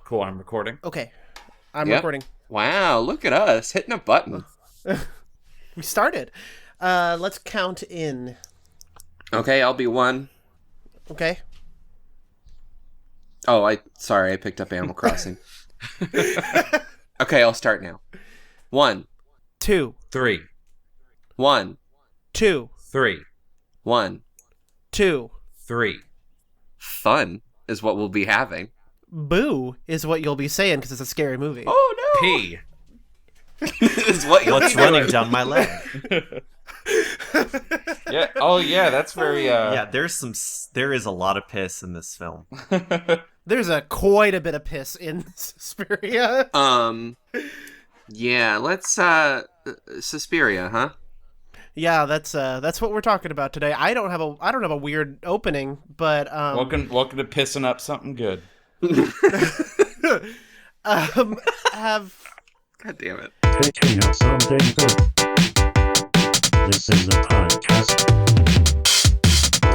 Cool, I'm recording. Okay. I'm recording. Wow, look at us hitting a button. We started. Let's count in. Okay, I'll be 1. Okay. Oh, I picked up Animal Crossing. Okay, I'll start now. 1, 2, 3, 1, 2, 3, 1. 2. 3. Fun is what we'll be having. Boo is what you'll be saying because it's a scary movie. Oh no! P. is what you'll What's be running doing. down my leg? Yeah. Oh yeah, that's very. Yeah, there is a lot of piss in this film. There's quite a bit of piss in Suspiria. Yeah, let's Suspiria, huh? Yeah, that's what we're talking about today. I don't have a weird opening, but welcome to pissing up something good. God damn it. Picking up something good. This is a podcast.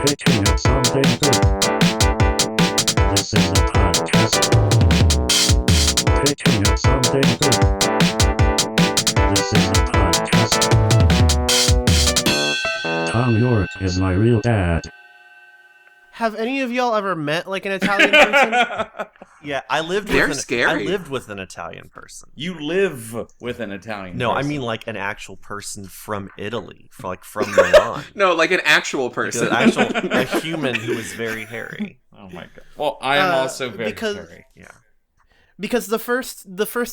Picking up something good. This is a podcast. Picking up something good. This is a podcast. Thom Yorke is my real dad. Have any of y'all ever met like an Italian person? Yeah, I lived with an Italian person. You live with an Italian. No, person. I mean like an actual person from Italy, from Milan. No, like an actual person. A human who is very hairy. Oh my god. Well, I am also very because- hairy. Yeah. Because the first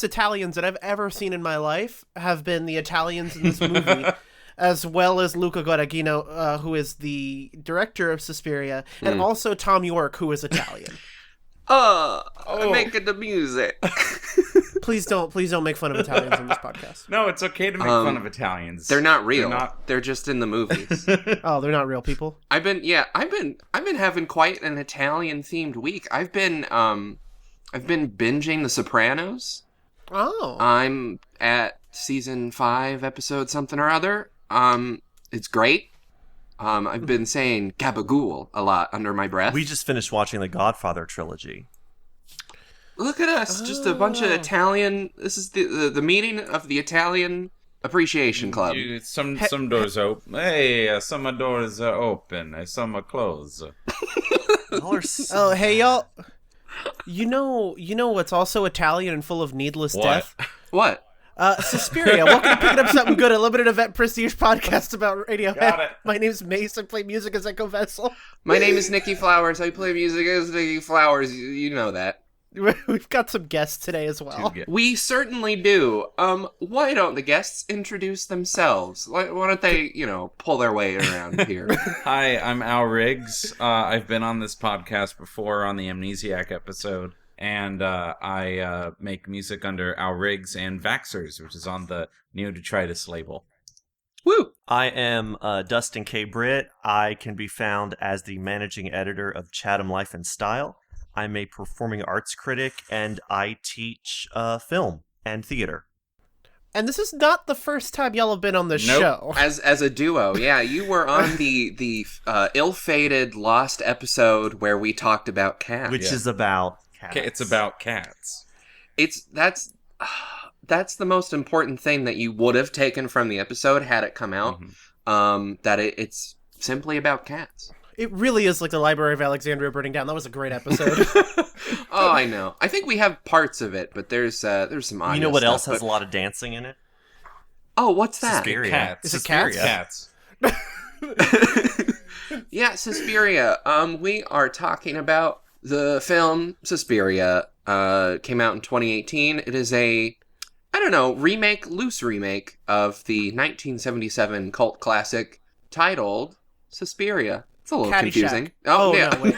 Italians that I've ever seen in my life have been the Italians in this movie, as well as Luca Guadagnino, who is the director of Suspiria, and also Thom Yorke, who is Italian. I'm making the music. Please don't make fun of Italians in this podcast. No, it's okay to make fun of Italians. They're not real. They're just in the movies. Oh, they're not real people. I've been having quite an Italian themed week. I've been binging The Sopranos. Oh. I'm at season 5, episode something or other. It's great. I've been saying gabagool a lot under my breath. We just finished watching the Godfather trilogy. Look at us, just a bunch of Italian. This is the meeting of the Italian Appreciation Club. Some doors open. Hey, some doors are open. Some are closed. Oh, hey y'all. You know what's also Italian and full of needless death? What? Suspiria. Welcome to Picking Up Something Good, a limited event prestige podcast about Radiohead. Got it. My name's Mace. I play music as Echo Vessel. My name is Nikki Flowers. I play music as Nikki Flowers. You know that. We've got some guests today as well. We certainly do. Why don't the guests introduce themselves? Why don't they, pull their weight around here? Hi, I'm Al Riggs. I've been on this podcast before on the Amnesiac episode, and I make music under Al Riggs and Vaxxers, which is on the Neodetritus label. Woo! I am Dustin K. Britt. I can be found as the managing editor of Chatham Life and Style. I'm a performing arts critic, and I teach film and theater. And this is not the first time y'all have been on the show. As a duo, yeah. You were on the ill-fated lost episode where we talked about cats. Which is about cats. It's about cats. That's the most important thing that you would have taken from the episode had it come out. Mm-hmm. That it's simply about cats. It really is like the Library of Alexandria burning down. That was a great episode. Oh, I know. I think we have parts of it, but there's some audio. You know what stuff, else has a lot of dancing in it? Oh, what's that? Suspiria. Cats. Is it cats? Cats. Yeah, Suspiria. We are talking about the film Suspiria. Came out in 2018. It is a, loose remake of the 1977 cult classic titled Suspiria. It's a little confusing. Oh yeah. no, wait.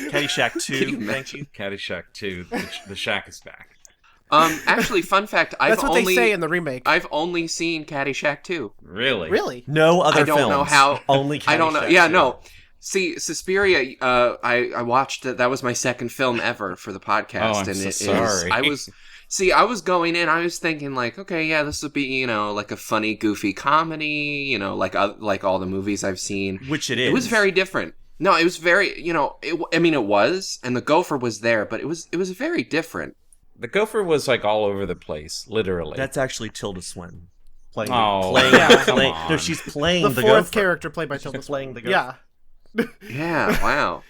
Caddyshack 2, thank you. Caddyshack 2. The shack is back. Actually, fun fact. That's what they say in the remake. I've only seen Caddyshack 2. Really? Really? No other I don't films. know how. Only Caddyshack I don't know. 2. Yeah, no. See, Suspiria. I watched it. That was my second film ever for the podcast, Oh, I'm and so it sorry. is. I was going in. I was thinking like, okay, yeah, this would be like a funny, goofy comedy. Like all the movies I've seen. Which it is. It was very different. No, it was very, I mean, it was, and the gopher was there, but it was very different. The gopher was like all over the place, literally. That's actually Tilda Swinton. Playing come No, on. she's playing The the fourth gopher. character played by Tilda She's playing the gopher. Yeah. Yeah, wow.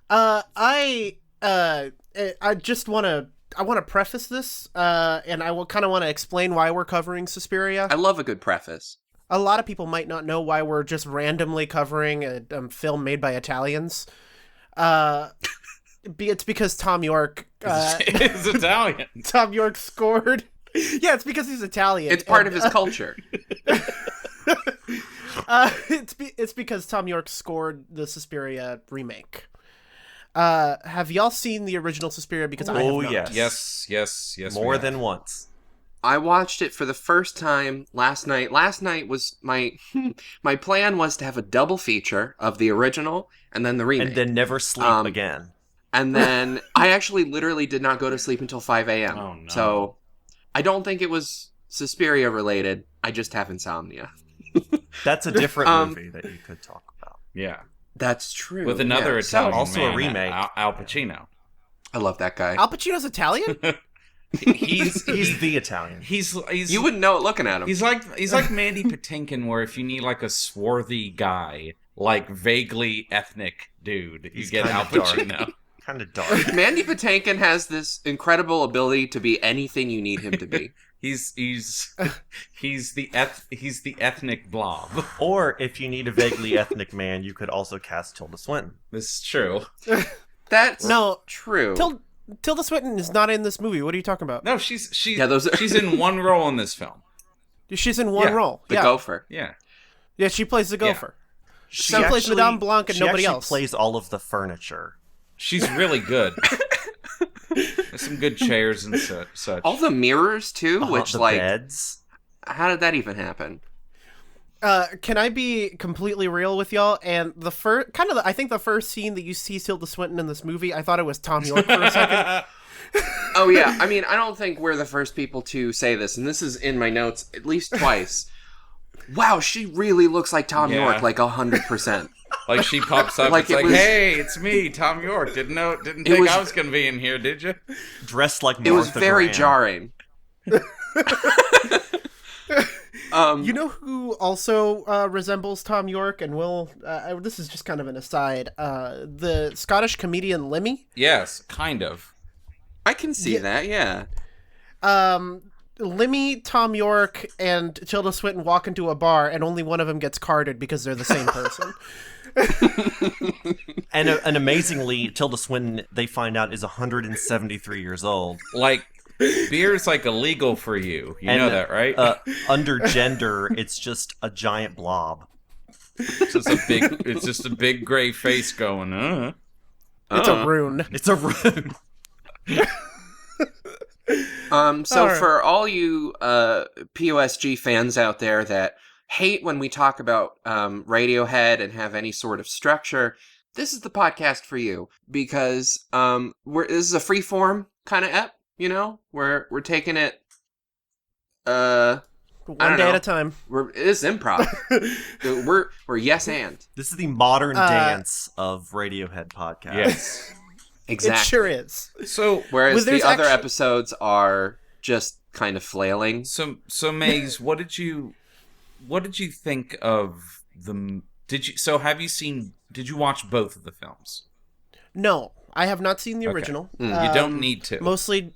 I just want to preface this, and I will kind of want to explain why we're covering Suspiria. I love a good preface. A lot of people might not know why we're just randomly covering a film made by Italians. It's because Thom Yorke. It's Italian. Thom Yorke scored. Yeah, it's because he's Italian. It's part of his culture. It's because Thom Yorke scored the Suspiria remake. Have y'all seen the original Suspiria? Because I have not. Yes. More than once. I watched it for the first time last night. Last night was my plan was to have a double feature of the original and then the remake. And then never sleep again. And then I actually literally did not go to sleep until 5 a.m. Oh, no. So I don't think it was Suspiria related. I just have insomnia. That's a different movie that you could talk about. Yeah. That's true. With another Yeah. Italian also a man, remake. Al Pacino. I love that guy. Al Pacino's Italian? He's He's the Italian. he's You wouldn't know it looking at him. he's like Mandy Patinkin, where if you need like a swarthy guy, like vaguely ethnic dude, you He's get Al kinda dark. Pacino. Kind of dark. Mandy Patinkin has this incredible ability to be anything you need him to be. He's the ethnic blob. Or if you need a vaguely ethnic man, you could also cast Tilda Swinton. This is true. That's No, true. Tilda Swinton is not in this movie. What are you talking about? No, she's Yeah, those are- she's in one role in this film. She's in one Yeah, role. the yeah. gopher. Yeah. Yeah, she plays the gopher. She She plays actually- Madame Blanc and She nobody actually else. plays all of the furniture. She's really good. There's some good chairs and such. all the mirrors too, which the like beds. how did that even happen? Can I be completely real with y'all? And the first, I think the first scene that you see Tilda Swinton in this movie, I thought it was Thom Yorke for a second. Oh yeah, I mean, I don't think we're the first people to say this, and this is in my notes at least twice. Wow, she really looks like Thom Yeah. Yorke, like 100%. Like she pops up, Like it's it like, was- "Hey, it's me, Thom Yorke. Didn't think was- I was gonna be in here, did you?" Dressed like Martha It was very Graham. jarring. You know who also resembles Thom Yorke and will? This is just kind of an aside. The Scottish comedian Lemmy. Yes, kind of. I can see that, yeah. Lemmy, Thom Yorke, and Tilda Swinton walk into a bar, and only one of them gets carded because they're the same person. And amazingly, Tilda Swinton, they find out, is 173 years old. Like beer's like illegal for you. You And, know that, right? Under gender, it's just a giant blob. It's just a big gray face going, It's a rune. It's a rune. So Alright. for all you POSG fans out there that hate when we talk about Radiohead and have any sort of structure, this is the podcast for you because this is a free form kind of ep. You know, we're taking it. One don't day know. at a time. It is improv. we're yes and This is the modern dance of Radiohead podcast. yes. exactly. It sure is. So Whereas Well, there's the other actu- episodes are just kind of flailing. So Maze, what did you think of the? Did you watch both of the films? No, I have not seen the Okay. original. You don't need to. Mostly,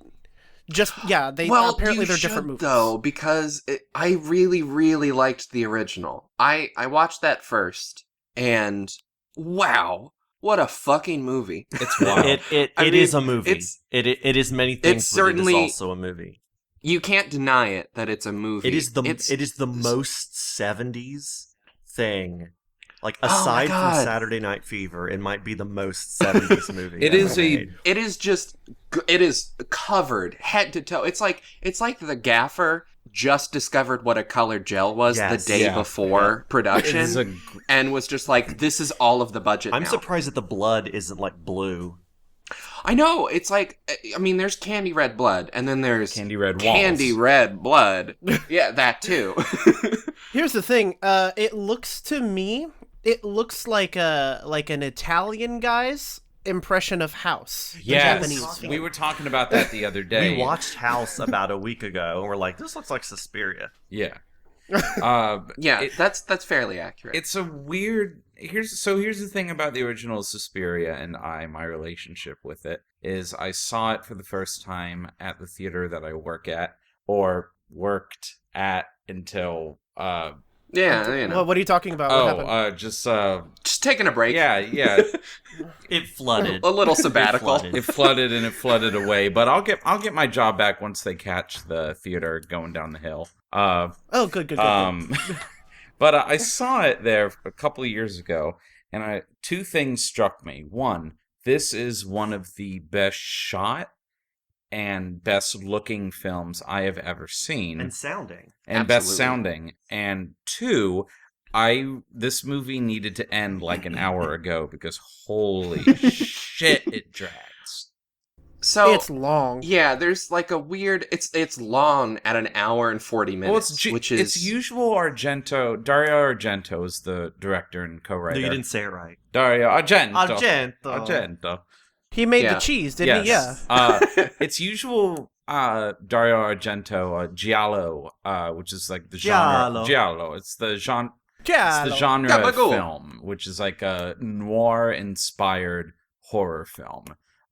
just they Well, apparently you they're should, different movies. though, because I really, really liked the original. I watched that first, and wow, what a fucking movie! It's wild. It I mean, is a movie. it's- It is many things, it's but it certainly- is also a movie. You can't deny it that it's a movie. It is the It's- most 70s thing. Like Oh my aside from God. Saturday Night Fever, it might be the most 70s movie. It ever is a- made. It is just. It is covered head to toe. It's like the gaffer just discovered what a colored gel was Yes. the day Yeah. before production, It is a and was just like, "This is all of the budget." I'm now. surprised that the blood isn't like blue. I know. It's like, I mean, there's candy red blood, and then there's candy red walls. candy red blood. Yeah, that too. Here's the thing. It looks to me It looks like an Italian guy's impression of House. the Yes, Japanese we film. were talking about that the other day. We watched House about a week ago, and we're like, this looks like Suspiria. Yeah. Yeah, that's fairly accurate. It's a weird. Here's the thing about the original Suspiria and my relationship with it is I saw it for the first time at the theater that I work at or worked at until Yeah, you know. Well, what are you talking about? What happened? Just taking a break. yeah. It flooded. A little sabbatical. It flooded and it flooded away, but I'll get my job back once they catch the theater going down the hill. Oh, good. But I saw it there a couple of years ago, and two things struck me. One, this is one of the best shot and best looking films I have ever seen, And sounding. and best Absolutely. sounding. And two, this movie needed to end like an hour ago because holy shit, it drags. So It's long. yeah, there's like a weird. It's long at an hour and 40 minutes, Well, which is it's usual Argento. Dario Argento is the director and No, co-writer. you didn't say it right. Dario Argento. Argento. He made Yeah. the cheese, didn't Yes. he? Yeah. It's usual Dario Argento giallo, which is like the genre. Giallo. It's the genre. Yeah. It's the genre Gabagool. of film, which is like a noir-inspired horror film.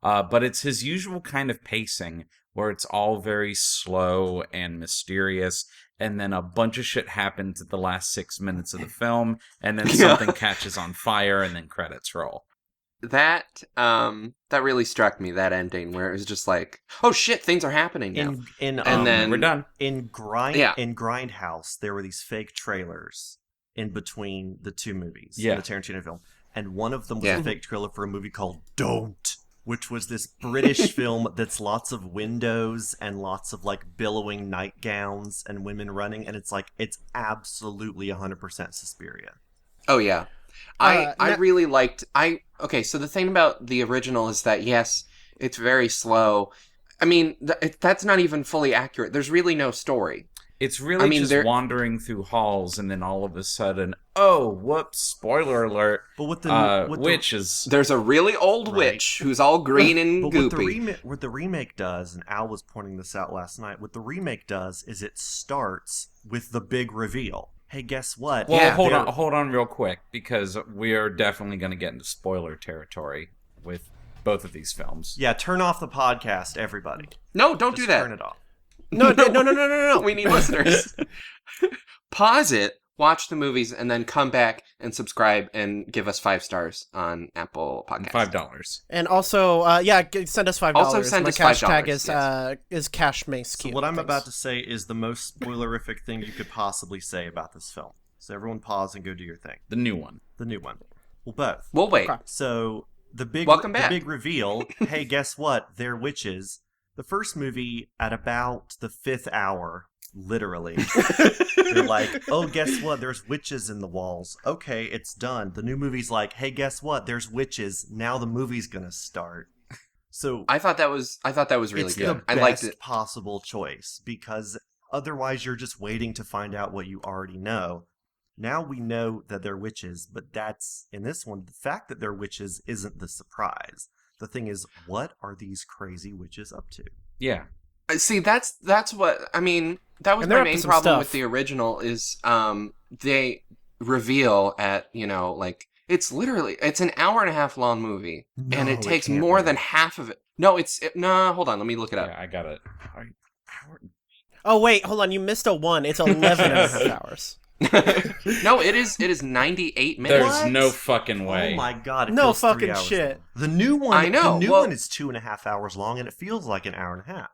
But it's his usual kind of pacing, where it's all very slow and mysterious, and then a bunch of shit happens at the last 6 minutes of the film, and then Yeah. something catches on fire, and then credits roll. that. That really struck me. That ending where it was just like, oh shit, things are happening now. And then- We're done. in Yeah. Grindhouse, there were these fake trailers in between the two movies, Yeah. the Tarantino film, and one of them was Yeah. a fake trailer for a movie called Don't, which was this British film that's lots of windows and lots of like billowing nightgowns and women running, and it's absolutely 100% Suspiria. Oh yeah. I now- really liked okay, so the thing about the original is that yes, it's very slow. I mean, that's not even fully accurate. There's really no story. It's really I mean, just wandering through halls, and then all of a sudden, oh, whoops! Spoiler alert! But with the witches. There's a really old Right. witch who's all green and But goopy. what the remake does, and Al was pointing this out last night, what the remake does is it starts with the big reveal. Hey, guess what? Well, Yeah, hold on, real quick, because we are definitely going to get into spoiler territory with both of these films. Yeah, turn off the podcast, everybody. No, don't Just do that. Turn it off. No. We need listeners. Pause it, watch the movies, and then come back and subscribe and give us 5 stars on Apple Podcasts. $5. And also, send us $5. Also send My us cash $5, tag yes. is cash mace. So what I'm about to say is the most spoilerific thing you could possibly say about this film. So everyone pause and go do your thing. The new one. The new one. Well, both. We'll wait. Okay. So Welcome back. the big reveal, hey, guess what? They're witches. The first movie, at about the 5th hour, literally, they're like, oh, guess what? There's witches in the walls. Okay, it's done. The new movie's like, hey, guess what? There's witches. Now the movie's gonna start. So I thought that was really it's good. the I best liked it. possible choice, because otherwise you're just waiting to find out what you already know. Now we know that they're witches, but that's, in this one, the fact that they're witches isn't the surprise. The thing is, what are these crazy witches up to? Yeah. See, that's what I mean. That was And they're my up to main some problem stuff. with the original is they reveal at it's an hour and a half long movie, and No, it takes can't more be. than half of it. No, no. Hold on, let me look it up. Yeah, I got it. Oh wait, hold on. You missed a 1. It's 11 and a half hours. No, it is 98 minutes. There's What? no fucking way. Oh my god, it No feels 3 fucking hours shit. long. The new one, I know, The new well- one is 2.5 hours long, and it feels like an hour and a half.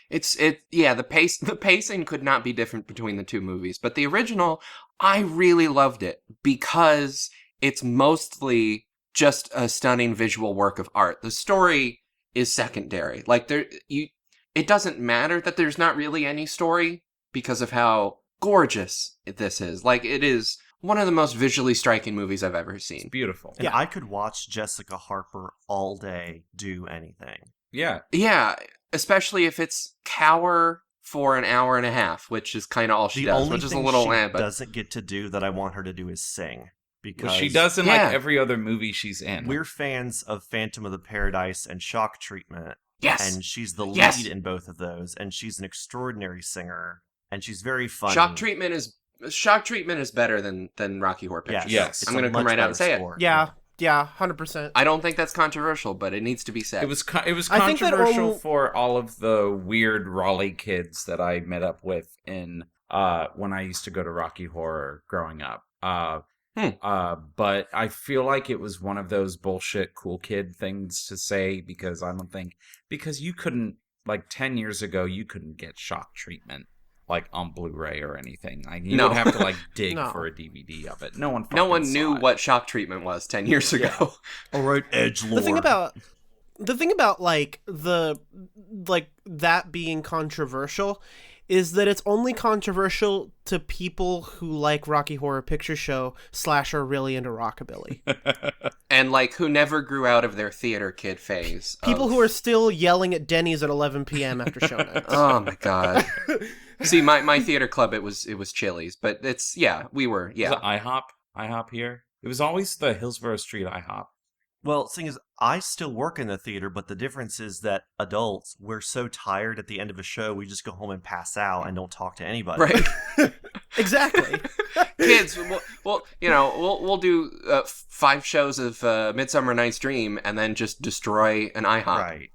The pacing could not be different between the two movies, but the original, I really loved it because it's mostly just a stunning visual work of art. The story is secondary. Like it doesn't matter that there's not really any story because of how gorgeous this is. Like, it is one of the most visually striking movies I've ever It's seen. beautiful. And Yeah. I could watch Jessica Harper all day do anything. Yeah. Yeah, especially if it's cower for an hour and a half, which is kind of all she The does, only which is a thing little she but doesn't get to do that I want her to do is sing. because Well, she does in Yeah. like every other movie she's in. we're fans of Phantom of the Paradise and Shock Treatment. Yes. And she's the Yes. lead in both of those, and she's an extraordinary singer, and she's very funny. Shock Treatment is better than Rocky Horror Picture Show. Yes. It's I'm a going to come much right out and better say score. Yeah, 100%. I don't think that's controversial, but it needs to be said. It was I think that controversial all- for all of the weird Raleigh kids that I met up with in when I used to go to Rocky Horror growing up. But I feel like it was one of those bullshit cool kid things to say because you couldn't, like 10 years ago, you couldn't get Shock Treatment like on Blu-ray or anything. Like you No. would have to like dig No. for a DVD of it. No one knew saw it. what Shock Treatment was 10 years ago. All right, edgelord. The thing about like that being controversial is that it's only controversial to people who like Rocky Horror Picture Show / are really into rockabilly. And like who never grew out of their theater kid phase. People who are still yelling at Denny's at 11 p.m. after show nights. Oh my god. See, my theater club, it was Chili's, but we were. Was it IHOP here? It was always the Hillsborough Street IHOP. Well, seeing as I still work in the theater, but the difference is that adults, we're so tired at the end of a show, we just go home and pass out and don't talk to anybody. Right. Exactly. Kids, we'll do 5 shows of Midsummer Night's Dream and then just destroy an IHOP. Right.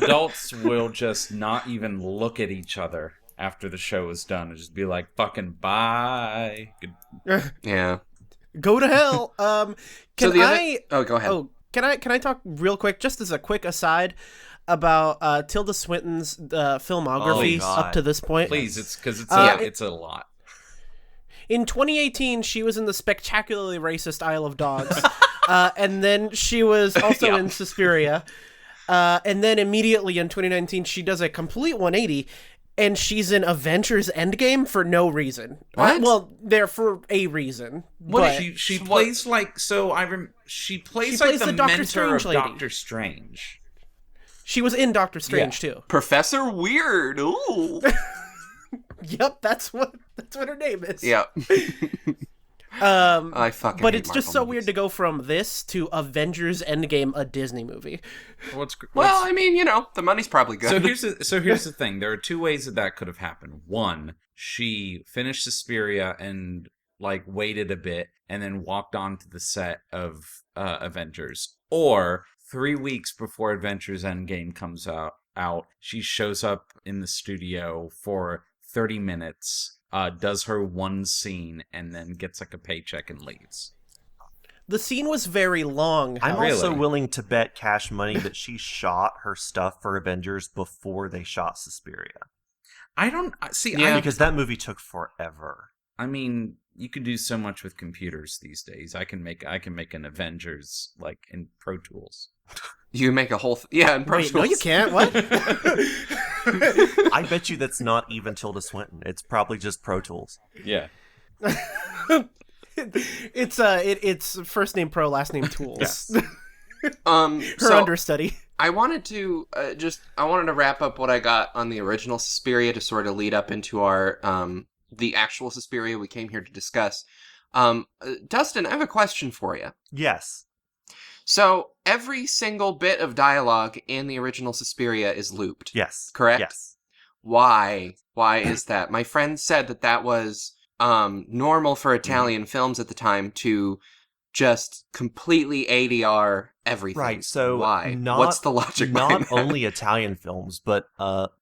Adults will just not even look at each other after the show is done and just be like, fucking bye. Yeah. Go to hell. Go ahead. Oh, can I talk real quick, just as a quick aside, about Tilda Swinton's filmography Oh, God. up to this point? Please, it's because it's a lot. In 2018, she was in the spectacularly racist Isle of Dogs, and then she was also in Suspiria, and then immediately in 2019, she does a complete 180. And she's in Avengers Endgame for no reason. What? Well, there for a reason. What but she plays like she plays like plays the the Doctor mentor Strange of lady. Doctor Strange. she was in Doctor Strange too. Professor Weird. Ooh. Yep, that's what her name is. Yeah. I fucking But hate it's just Marvel so movies. weird to go from this to Avengers Endgame, a Disney movie. Well, I mean, the money's probably good. So here's the thing. There are two ways that could have happened. One, she finished Suspiria and like waited a bit and then walked onto the set of Avengers. Or 3 weeks before Avengers Endgame comes out, she shows up in the studio for 30 minutes, does her one scene, and then gets like a paycheck and leaves. The scene was very long. I'm however. also willing to bet cash money that she shot her stuff for Avengers before they shot Suspiria. I don't see. Yeah. Because that movie took forever. I mean, you can do so much with computers these days. I can make an Avengers like in Pro Tools. You make a whole in Pro Wait, no, Tools. you can't. What? I bet you that's not even Tilda Swinton. It's probably just Pro Tools. Yeah. It's first name Pro, last name Tools. Yes. Her So understudy. I wanted to wrap up what I got on the original Suspiria to sort of lead up into our the actual Suspiria we came here to discuss. Dustin, I have a question for you. Yes. So every single bit of dialogue in the original Suspiria is looped. Yes. Correct? Yes. Why? Why is that? My friend said that was normal for Italian films at the time to just completely ADR everything. Right. So why? What's the logic behind Not that? only Italian films, but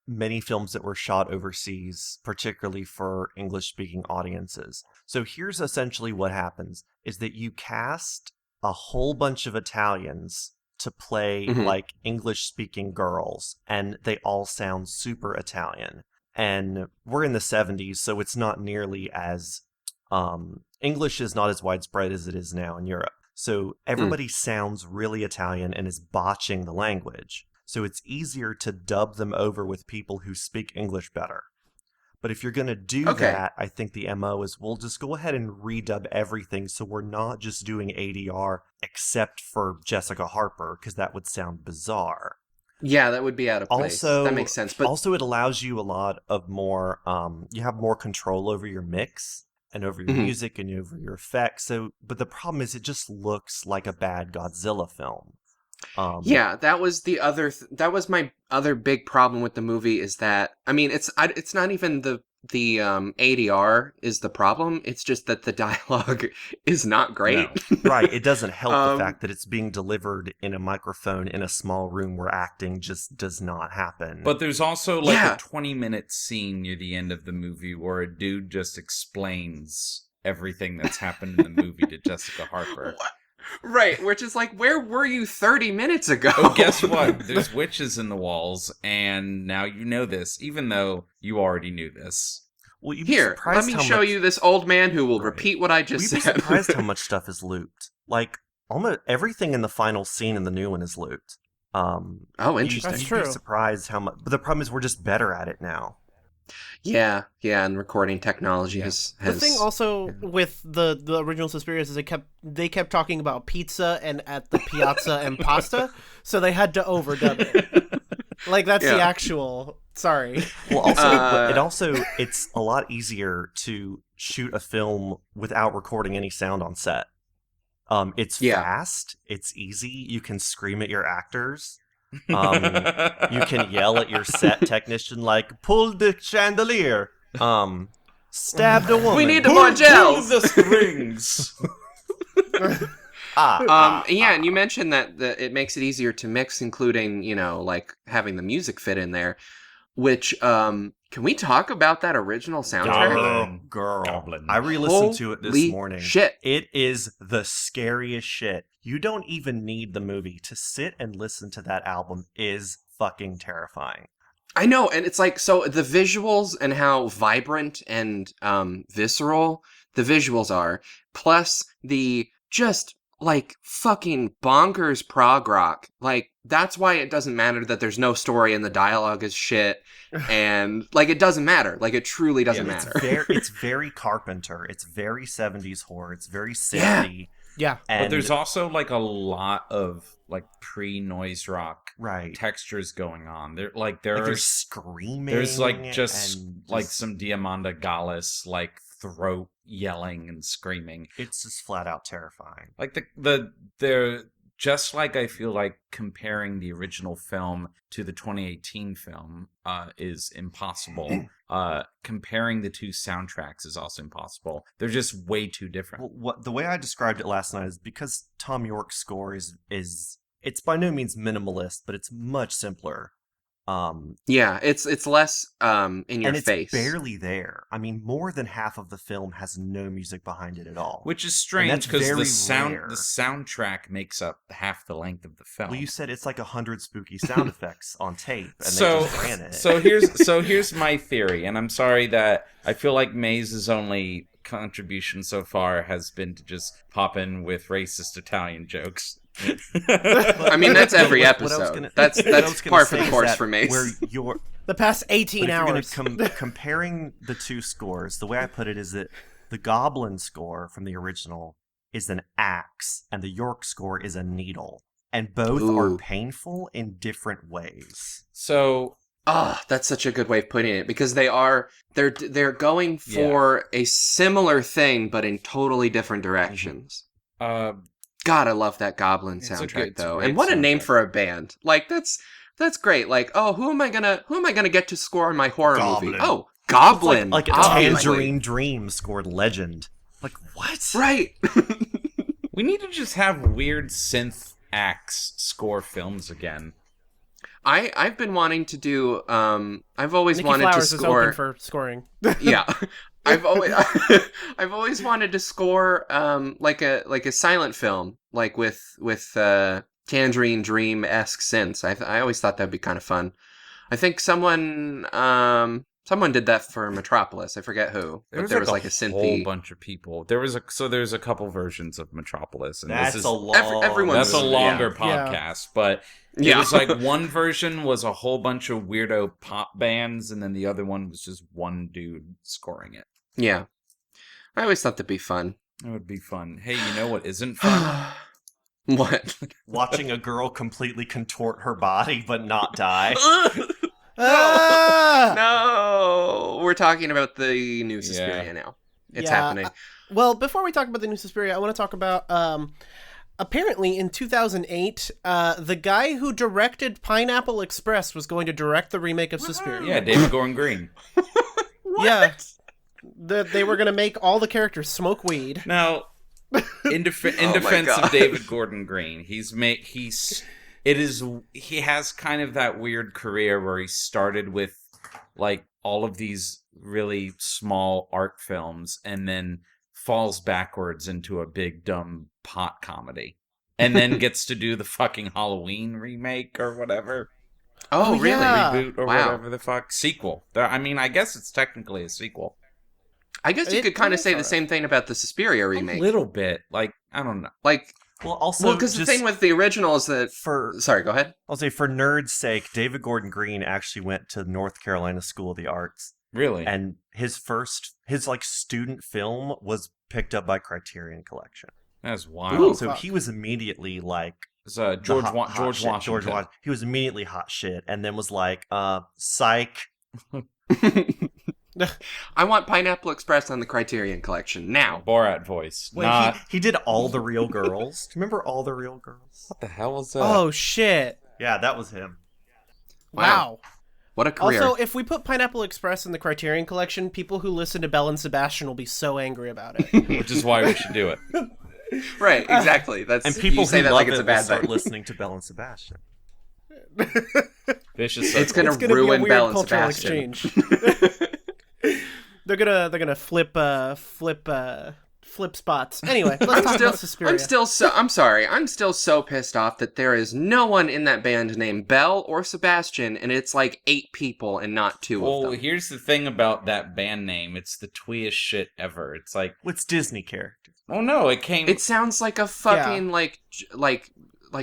many films that were shot overseas, particularly for English-speaking audiences. So here's essentially what happens: is that you cast a whole bunch of Italians to play like English-speaking girls, and they all sound super Italian. And we're in the 70s, so it's not nearly as English is not as widespread as it is now in Europe. So everybody sounds really Italian and is botching the language. So it's easier to dub them over with people who speak English better. But if you're going to do that, I think the MO is we'll just go ahead and redub everything so we're not just doing ADR except for Jessica Harper, because that would sound bizarre. Yeah, that would be out of place. Also, that makes sense. But also it allows you a lot of more, you have more control over your mix. and over your music and over your effects. So, but the problem is, it just looks like a bad Godzilla film. Yeah, that was that was my other big problem with the movie, is that, I mean, it's not even the ADR is the problem. It's just that the dialogue is not great. No. Right. It doesn't help the fact that it's being delivered in a microphone in a small room where acting just does not happen. But there's also like a 20-minute scene near the end of the movie where a dude just explains everything that's happened in the movie to Jessica Harper. Right, which is like, where were you 30 minutes ago? Oh, guess what? There's witches in the walls, and now you know this, even though you already knew this. Well, Here, let me show you this old man who will repeat what I just said. You'd be surprised how much stuff is looped. Like, almost everything in the final scene in the new one is looped. Oh, interesting. That's You'd true. be surprised how much. But the problem is, we're just better at it now. Yeah, and recording technology has... The thing also with the original Suspiria is they kept talking about pizza and at the piazza and pasta, so they had to overdub it. Like, that's the actual... Sorry. Well, also, it's a lot easier to shoot a film without recording any sound on set. It's fast, it's easy, you can scream at your actors. You can yell at your set technician like, pull the chandelier, stab the woman. We need the more gels. Pull the strings. And you mentioned that it makes it easier to mix, including, like having the music fit in there, which, can we talk about that original soundtrack? Girl. I re-listened to it this morning. Shit. It is the scariest shit. You don't even need the movie. To sit and listen to that album is fucking terrifying. I know, and it's like, so the visuals and how vibrant and visceral the visuals are, plus the just, like, fucking bonkers prog rock. Like, that's why it doesn't matter that there's no story and the dialogue is shit. And, like, it doesn't matter. Like, it truly doesn't matter. It's very Carpenter. It's very 70s horror. It's very synthy. Yeah. But there's also, like, a lot of, like, pre-noise rock right textures going on. There's screaming. There's, like, just some Diamanda Gallis, like, throat yelling and screaming. It's just flat out terrifying. Like they're just like, I feel like comparing the original film to the 2018 film is impossible. Comparing the two soundtracks is also impossible. They're just way too different. Well, the way I described it last night is because Thom Yorke's score is it's by no means minimalist, but it's much simpler. It's less in your face. It's barely there. I mean, more than half of the film has no music behind it at all. Which is strange because the soundtrack makes up half the length of the film. Well, you said it's like 100 spooky sound effects on tape, and they just ran it. So here's my theory, and I'm sorry that I feel like Maze's only contribution so far has been to just pop in with racist Italian jokes. I mean, that's every episode. That's par for the course for Mace. Where the past 18 hours. Comparing the two scores, the way I put it is that the Goblin score from the original is an axe, and the Yorke score is a needle, and both are painful in different ways. So, that's such a good way of putting it, because they're going for a similar thing, but in totally different directions. God, I love that Goblin soundtrack though. And what a name for a band. Like, that's great. Like, who am I gonna get to score in my horror movie? Oh, Goblin. Like a Tangerine Dream scored Legend. Like, what? Right. We need to just have weird synth acts score films again. I've been wanting to do I've always Nikki wanted Flowers to score is open for scoring. Yeah. I've always wanted to score like a silent film, like with Tangerine Dream-esque synths. I always thought that'd be kind of fun. I think someone did that for Metropolis. I forget who. But there was like a synthy. Whole bunch of people. There's a couple versions of Metropolis, and that's this is a longer podcast, but it was like one version was a whole bunch of weirdo pop bands, and then the other one was just one dude scoring it. Yeah. I always thought that'd be fun. It would be fun. Hey, you know what isn't fun? What? Watching a girl completely contort her body but not die. No! We're talking about the new Suspiria now. It's happening. Well, before we talk about the new Suspiria, I want to talk about apparently in 2008, the guy who directed Pineapple Express was going to direct the remake of Suspiria. Yeah, David Gordon Green. Yeah. They were going to make all the characters smoke weed. Now, in defense of David Gordon Green, he has kind of that weird career where he started with like all of these really small art films and then falls backwards into a big dumb pot comedy and then gets to do the fucking Halloween remake or whatever. Oh, really? Yeah. Reboot or whatever the fuck. Sequel. I mean, I guess it's technically a sequel. I guess you could kind of say the same thing about the Suspiria remake. A little bit. Like, I don't know. Like, Well, also, because the thing with the original is that... Sorry, go ahead. I'll say, for nerd's sake, David Gordon Green actually went to North Carolina School of the Arts. Really? And his student film was picked up by Criterion Collection. That's wild. Ooh, So fuck. he was immediately like... It's George Washington. He was immediately hot shit, and then was like, psych. I want Pineapple Express on the Criterion Collection now. Borat voice. Wait, Not... he did All the Real Girls. Do you remember All the Real Girls? What the hell was that? Oh, shit. Yeah, that was him. Wow. What a career. Also, if we put Pineapple Express in the Criterion Collection, people who listen to Belle and Sebastian will be so angry about it. Which is why we should do it. Right, exactly. That's And people you say who that love like it's it a will bad start thing. listening to Belle and Sebastian. Vicious It's circle. gonna It's gonna ruin be a Belle weird and cultural Sebastian. exchange. They're gonna flip spots. Anyway, let's talk about Suspiria. I'm sorry. I'm still so pissed off that there is no one in that band named Belle or Sebastian, and it's like 8 people and not 2 of Well, them. here's the thing about that band name. It's the tweest shit ever. It's like, What's Disney characters? oh no, it came... It sounds like a fucking like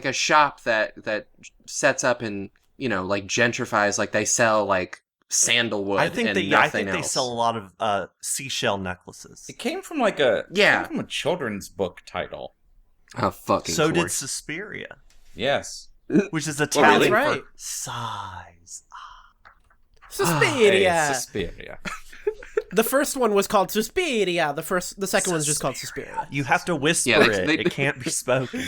a shop that sets up and like gentrifies, like they sell like sandalwood. I think and they nothing else. sell a lot of seashell necklaces. It came from like a... Yeah. It came from a children's book title. Oh, fucking So did course. Suspiria, Yes. which is really? Italian That's right. for size. Suspiria. Hey, Suspiria. The first one was called Suspiria. The second one's just called Suspiria. You have to whisper Yeah, it. It can't be spoken.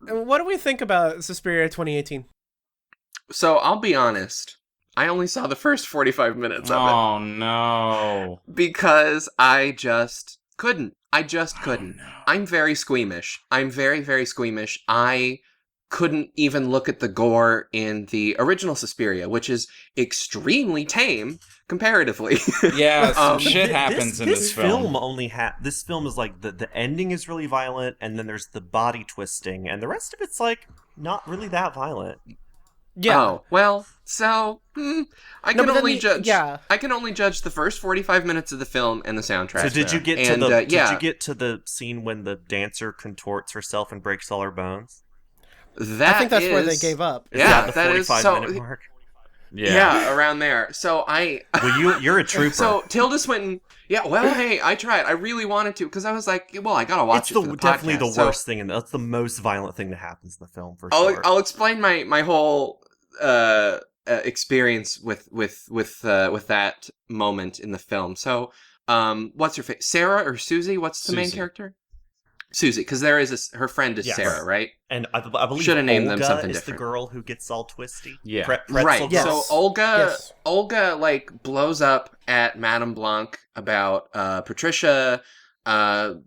What do we think about Suspiria 2018? So I'll be honest. I only saw the first 45 minutes of Oh no. it because I just couldn't. I'm very squeamish. I'm very, very squeamish. I couldn't even look at the gore in the original Suspiria, which is extremely tame comparatively. Yeah, some Um, shit happens in this film. This film is like the ending is really violent, and then there's the body twisting, and the rest of it's like not really that violent. Yeah. Oh, well, so I can but then only the- judge. yeah. I can only judge the first 45 minutes of the film and the soundtrack. So did you get to And, the yeah. did you get to the scene when the dancer contorts herself and breaks all her bones? That I think that's where they is- gave up. Is Yeah, that the that is 45-minute mark? Yeah, around there. So Well, you're a trooper. So Tilda Swinton. Yeah, well, hey, I tried. I really wanted to because I was like, well, I gotta watch it's it for the definitely podcast. the worst thing, and that's the most violent thing that happens in the film for So sure. I'll explain my whole experience with that moment in the film. So, what's her face? Sarah or Susie? What's the main Susie. character? Susie, because there is her friend is Yes. Sarah, right? And I believe Should've named Olga them something is different. the girl who gets all twisty. Yeah. Pretzel Right. Yes. girl. So Yes. Olga like blows up at Madame Blanc about Patricia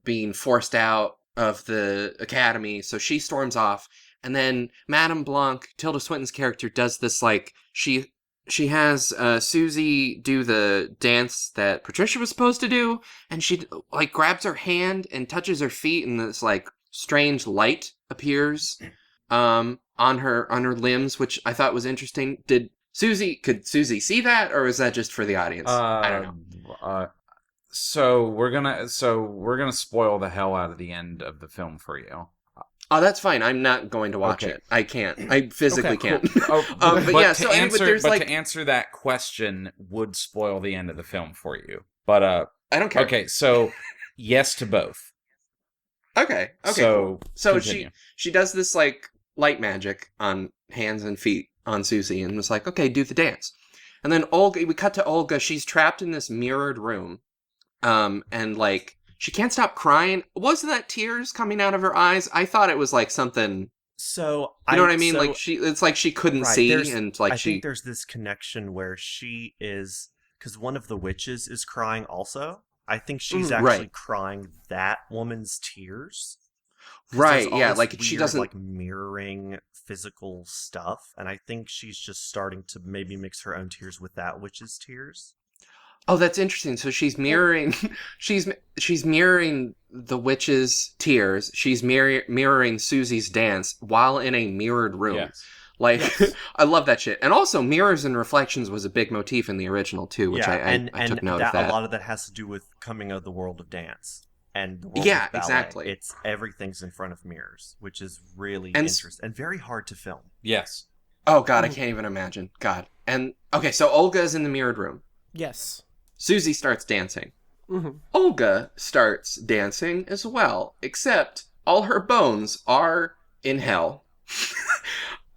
being forced out of the academy. So she storms off, and then Madame Blanc, Tilda Swinton's character, does this like she has Susie do the dance that Patricia was supposed to do, and she like grabs her hand and touches her feet, and this like strange light appears on her limbs, which I thought was interesting. Could Susie see that, or is that just for the audience? I don't know. So we're gonna spoil the hell out of the end of the film for you. Oh, that's fine. I'm not going to watch Okay. it. I can't. I physically Okay, can't. Oh, But yeah, so anyway, answer, there's like to answer that question would spoil the end of the film for you. But I don't care. okay, so yes to both. Okay. So So continue. she does this like light magic on hands and feet on Susie and was like, okay, do the dance. And then Olga, we cut to Olga. She's trapped in this mirrored room. And like, she can't stop crying. Wasn't that tears coming out of her eyes? I thought it was like something. So You know what I mean? Like it's like she couldn't see, and like I think there's this connection where she is, because one of the witches is crying also. I think she's actually crying that woman's tears. Right, yeah, like she weird, doesn't like mirroring physical stuff, and I think she's just starting to maybe mix her own tears with that witch's tears. Oh, that's interesting. So she's mirroring, she's mirroring the witch's tears. She's mirroring Susie's dance while in a mirrored room. Yes. Like, I love that shit. And also, mirrors and reflections was a big motif in the original too, which I took note of that. A lot of that has to do with coming of the world of dance and the world of ballet. Exactly. It's everything's in front of mirrors, which is really interesting and very hard to film. Yes. Oh God, I can't even imagine. God. And okay, so Olga is in the mirrored room. Yes. Susie starts dancing. Mm-hmm. Olga starts dancing as well, except all her bones are in hell.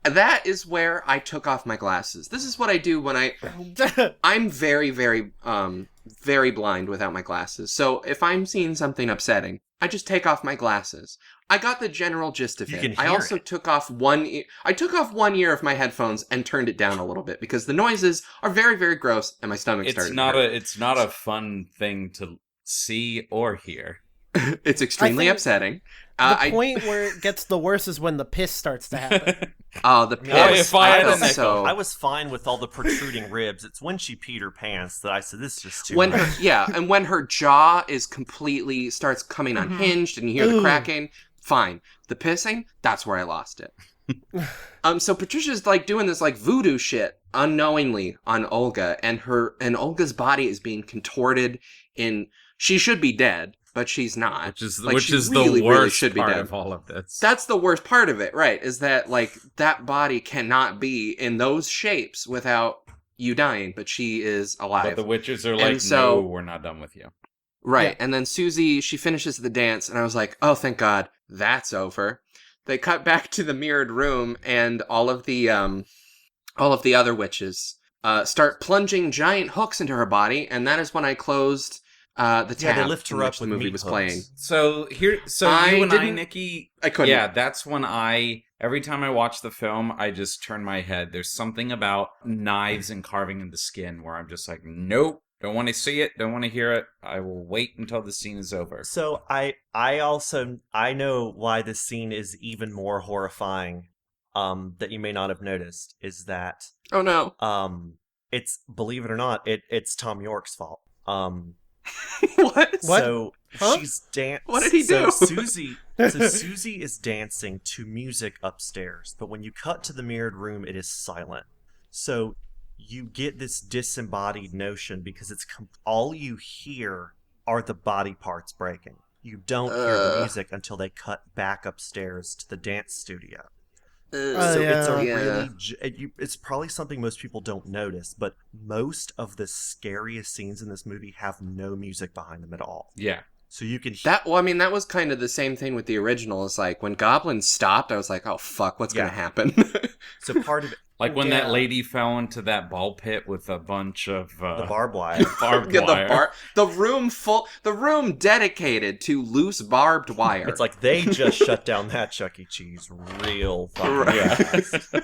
That is where I took off my glasses. This is what I do when I'm very, very, very blind without my glasses. So if I'm seeing something upsetting, I just take off my glasses. I got the general gist of it. I also took off one ear of my headphones and turned it down a little bit because the noises are very, very gross and my stomach started to hurt. It's not a fun thing to see or hear. It's extremely upsetting. The point where it gets the worst is when the piss starts to happen. Oh, the piss. I was fine with all the protruding ribs. It's when she peed her pants that I said, this is just too much. And when her jaw is completely starts coming unhinged and you hear the cracking, fine. The pissing, that's where I lost it. So Patricia's like doing this like voodoo shit unknowingly on Olga, and Olga's body is being contorted in. She should be dead, but she's not. Which is really, the worst should be part dead. of all of this. That's the worst part of it, right? Is that like that body cannot be in those shapes without you dying, but she is alive. But the witches are like, no, we're not done with you. Right, and then Susie, she finishes the dance, and I was like, oh, thank God, that's over. They cut back to the mirrored room, and all of the other witches start plunging giant hooks into her body, and that is when I closed the tab they lift her in up which with the movie was hooks. playing. So you and I, Nikki, I couldn't. Yeah, that's when every time I watch the film, I just turn my head. There's something about knives and carving into skin where I'm just like, nope, don't want to see it, don't want to hear it. I will wait until the scene is over. So I know why this scene is even more horrifying. That you may not have noticed is that oh no, it's, believe it or not, it's Thom Yorke's fault. What? So she's dancing. What did he do? Susie is dancing to music upstairs, but when you cut to the mirrored room, it is silent. So you get this disembodied notion because it's all you hear are the body parts breaking. You don't hear the music until they cut back upstairs to the dance studio. It's probably something most people don't notice, but most of the scariest scenes in this movie have no music behind them at all. Yeah. So you can that. Well, I mean, that was kind of the same thing with the original. It's like when goblins stopped, I was like, "Oh fuck, what's gonna happen?" So part of it, like when that lady fell into that ball pit with a bunch of the barbed wire. The room dedicated to loose barbed wire. It's like they just shut down that Chuck E. Cheese real fast.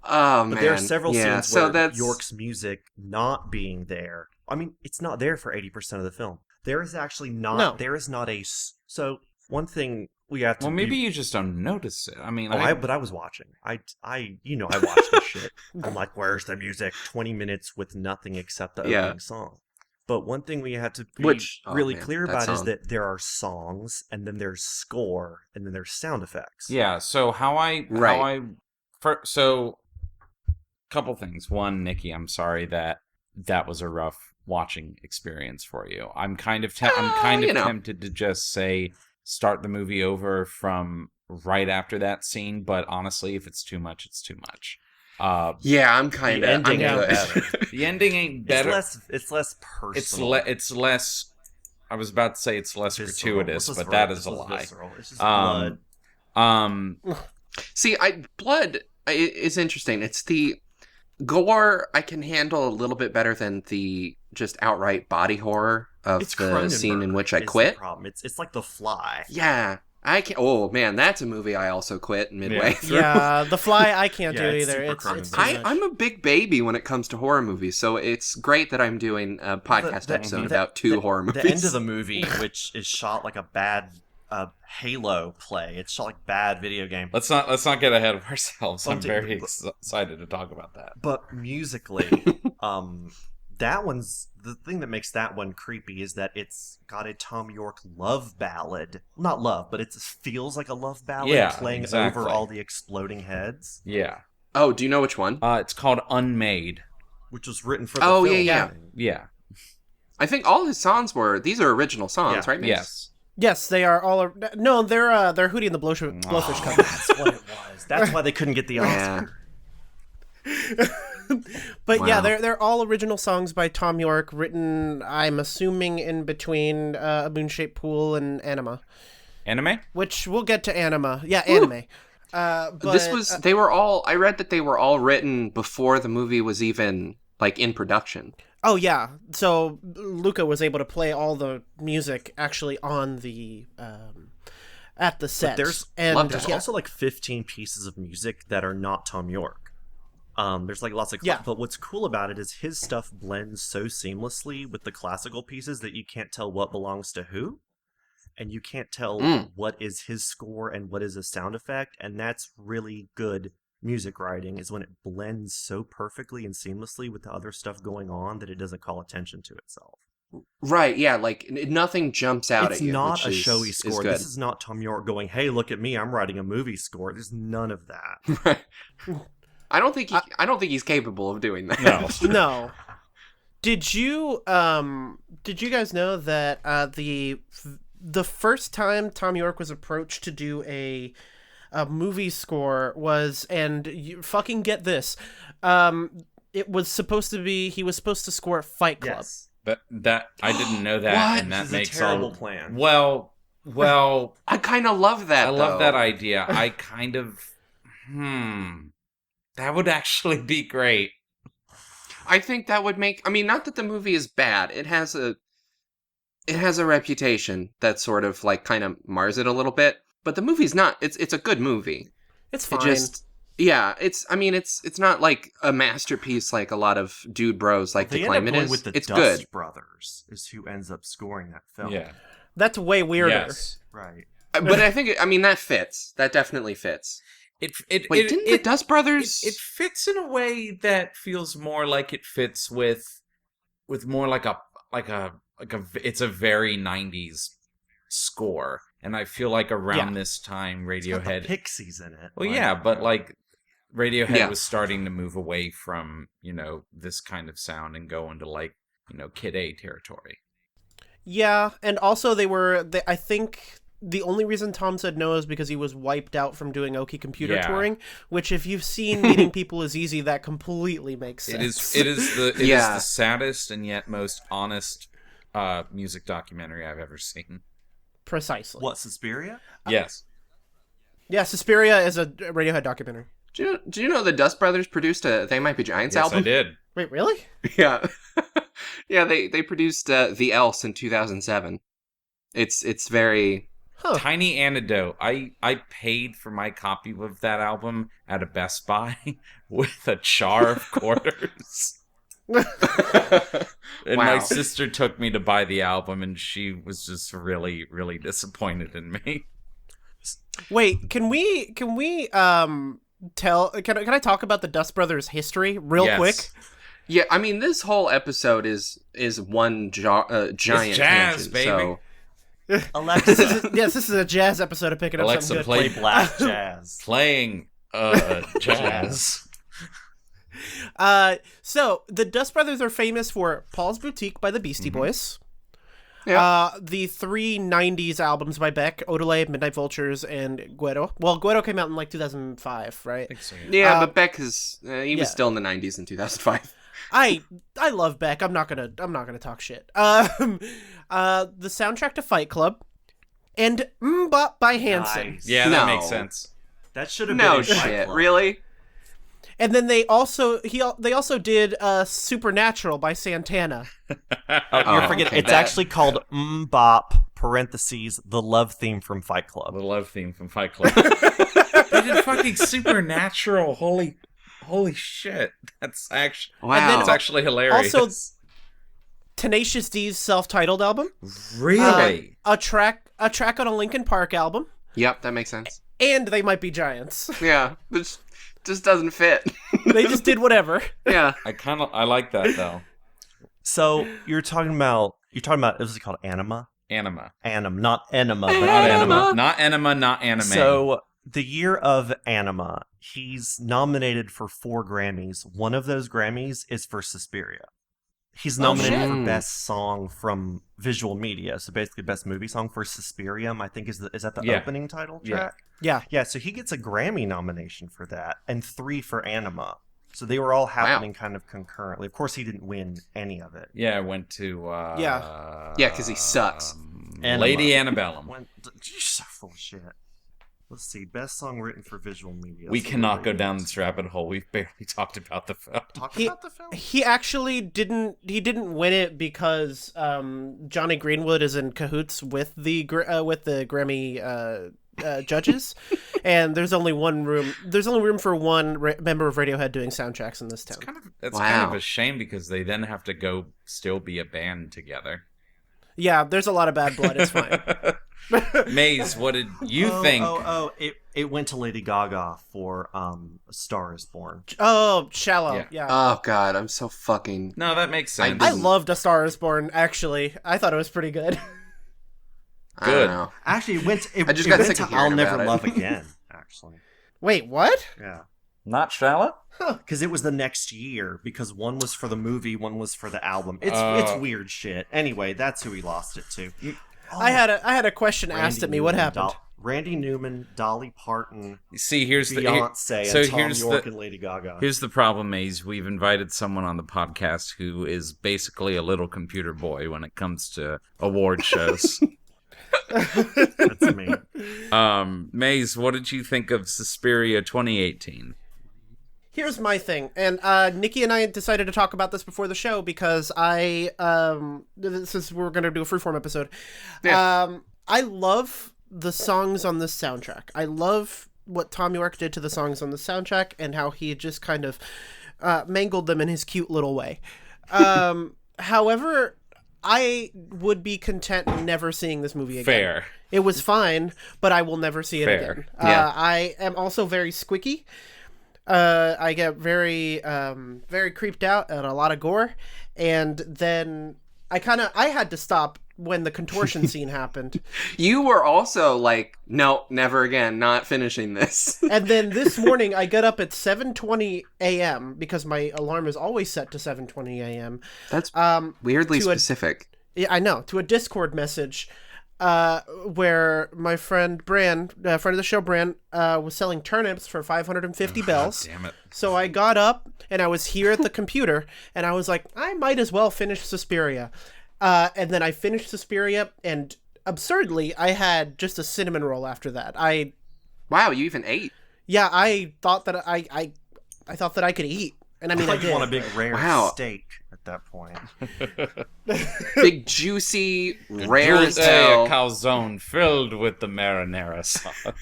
Oh man! But there are several scenes where Yorke's music not being there. I mean, it's not there for 80% of the film. There is actually not. No. There is not a. So one thing we have to. Well, maybe you just don't notice it. I mean, but I was watching. I watched this shit. I'm like, where's the music? 20 minutes with nothing except the opening song. But one thing we had to be really clear about is that there are songs, and then there's score, and then there's sound effects. Yeah. So couple things. One, Nikki, I'm sorry that was a rough watching experience for you. I'm kind of tempted to just say start the movie over from right after that scene, but honestly, if it's too much, it's too much. I'm kind of. The ending ain't better. The ending ain't better. It's less personal. It's less. I was about to say it's less gratuitous, but that is a lie. It's just blood. See, blood is interesting. It's the Gore I can handle a little bit better than the just outright body horror of It's the scene in Cronenberg which I is quit. The problem. It's like The Fly. Yeah. I can Oh man, that's a movie I also quit midway Yeah. through. Yeah, The Fly I can't Yeah, do it's either. super It's Cronenberg. too much. I'm a big baby when it comes to horror movies, so it's great that I'm doing a podcast episode about two horror movies. The end of the movie, which is shot like a bad Halo play. It's shot like bad video game. Let's not get ahead of ourselves. I'm Don't very do- excited to talk about that. But musically, that one's the thing that makes that one creepy is that it's got a Thom Yorke love ballad. Not love, but it feels like a love ballad Yeah, playing exactly. over all the exploding heads, Yeah. Oh, do you know which one? It's called Unmade. which was written for the Oh, film. yeah. Yeah. I think all his songs these are original songs, Yeah. right? Mace? Yes. Yes, they are all. No, they're Hootie and the Blowfish cover. That's what it was. That's why they couldn't get the Oscar. Yeah. But yeah, Wow. they're all original songs by Thom Yorke, written, I'm assuming, in between A Moon-Shaped Pool and Anima, Anime? which we'll get to Anima. Yeah, Anime. But This was they were all I read that they were all written before the movie was even like in production. Oh yeah, so Luca was able to play all the music actually on the at the set. There's Love that. There's also like 15 pieces of music that are not Thom Yorke. There's like lots of Yeah. but what's cool about it is his stuff blends so seamlessly with the classical pieces that you can't tell what belongs to who, and you can't tell what is his score and what is a sound effect, and that's really good music writing is when it blends so perfectly and seamlessly with the other stuff going on that it doesn't call attention to itself. Right, yeah, like nothing jumps out It's at you. not which a is- showy is score. good. This is not Thom Yorke going, "Hey, look at me! I'm writing a movie score." There's none of that. I don't think he's capable of doing that. No. No. Did you guys know that the first time Thom Yorke was approached to do a movie score was, and you fucking get this, it was supposed to be, he was supposed to score Fight Club. Yes, That I didn't know that, What? and that this is makes a terrible all. plan. Well, I kind of love that. I love though. that idea. I kind of, that would actually be great. I think that would make. I mean, not that the movie is bad. It has a reputation that sort of like kind of mars it a little bit. But the movie's not. It's a good movie. It's fine. It just. Yeah, it's. I mean, it's not like a masterpiece like a lot of dude bros like they to end claim up it going is. with the It's Dust good. Brothers is who ends up scoring that film. Yeah. That's way weirder. Yes. Right. But I think. I mean, that fits. That definitely fits. It Wait, didn't the Dust Brothers? It fits in a way that feels more like it fits with more like a it's a very 90s score, and I feel like around this time It's got the Radiohead. Pixies in it. Well, Like, yeah, but like Radiohead Yeah. was starting to move away from, this kind of sound and go into like, Kid A territory. Yeah, and also I think the only reason Tom said no is because he was wiped out from doing Oki computer Yeah. touring, which if you've seen Meeting People Is Easy, that completely makes sense. It is the Yeah. saddest and yet most honest music documentary I've ever seen. Precisely. What, Suspiria? Yes. Yeah, Suspiria is a Radiohead documentary. Do you know the Dust Brothers produced a They Might Be Giants Yes, album? I did. Wait, really? Yeah, yeah. They produced The Else in 2007. It's very. Huh. Tiny anecdote. I paid for my copy of that album at a Best Buy with a jar of quarters. And Wow. my sister took me to buy the album, and she was just really, really disappointed in me. Wait, can we tell can I talk about the Dust Brothers history real Yes. quick? Yeah, I mean, this whole episode is one giant jazz, tangent, baby. So Alexa, Yes, this is a jazz episode of Picking Up Alexa, Something Good. play play black jazz. Playing jazz. So the Dust Brothers are famous for Paul's Boutique by the Beastie Boys. Yeah. The three 90s albums by Beck, Odelay, Midnight Vultures, and Guero. Well, Guero came out in like 2005, right? yeah, uh, but Beck is he was yeah. still in the 90s in 2005. I love Beck. I'm not gonna talk shit. The soundtrack to Fight Club and Mbop by Hanson. Nice. Yeah, that No. makes sense. That should have been No in Fight shit, Club. really? And then they also did Supernatural by Santana. You're forgetting. okay, It's that- actually called Bop, parentheses, the love theme from Fight Club. The love theme from Fight Club. They did fucking Supernatural. Holy shit. That's actually Wow. That's actually hilarious. Also, Tenacious D's self-titled album. Really? A track on a Linkin Park album. Yep, that makes sense. And They Might Be Giants. Yeah, which just doesn't fit. They just did whatever. Yeah. I like that though. So you're talking about what was it called? Anima, not enema, but Not anima. anima. Not enema, not anime. So the year of Anima, he's nominated for 4 Grammys. One of those Grammys is for Suspiria. He's nominated shit. for Best Song from Visual Media, so basically Best Movie Song for Suspirium, I think is that the Yeah. opening title Yeah. track? Yeah. So he gets a Grammy nomination for that, and 3 for Anima. So they were all happening kind of concurrently. Of course, he didn't win any of it. Yeah, I went to Yeah, because he sucks. Anima. Lady Antebellum. You're so full of shit. Let's see, Best Song Written for Visual Media. We Let's see cannot what go it down is. this rabbit hole. We've barely talked about the film. Talk He- about the film. He actually didn't win it because Johnny Greenwood is in cahoots with the Grammy judges, and there's only room for one member of Radiohead doing soundtracks in this town. That's kind Wow. of a shame because they then have to go still be a band together. Yeah, there's a lot of bad blood. It's fine. Maze, what did you think? It went to Lady Gaga for A Star Is Born. Oh, Shallow. Yeah. Yeah. Oh god, I'm so fucking. No, that makes sense. I loved A Star Is Born. Actually, I thought it was pretty good. I don't Good. know. Actually, it went. I just it got went sick to of hearing I'll Never about it. Love Again. Actually, Wait, what? yeah, Not shallow? because it was the next year. Because one was for the movie, one was for the album. It's Oh. weird shit. Anyway, that's who he lost it to. I had a question asked at me. What happened? Randy Newman, Dolly Parton, See, here's the Beyonce, so and Thom here's Yorke the and Lady Gaga. here's the problem, Maze. We've invited someone on the podcast who is basically a little computer boy when it comes to award shows. That's me. Maze, what did you think of Suspiria 2018? Here's my thing, and Nikki and I decided to talk about this before the show because we're gonna do a freeform episode. Yeah. I love the songs on this soundtrack. I love what Thom Yorke did to the songs on the soundtrack and how he just kind of mangled them in his cute little way. However, I would be content never seeing this movie again. Fair. It was fine, but I will never see it Fair. again. Yeah. I am also very squicky. I get very creeped out at a lot of gore, and then I had to stop when the contortion scene happened. You were also like, no, never again, not finishing this. And then this morning I get up at 7:20 a.m. because my alarm is always set to 7:20 a.m. That's Um, weirdly to a- specific. Yeah, I know, to a Discord message where my friend Bran, friend of the show Bran, was selling turnips for 550 bells. Damn it. So I got up and I was here at the computer and I was like, I might as well finish Suspiria. And then I finished Suspiria, and absurdly, I had just a cinnamon roll after that. Wow, you even ate. I thought that I thought that I could eat, and I mean, I you did. want a big rare Wow. steak at that point. Big, juicy, rare as Dulce hell. calzone filled with the marinara sauce.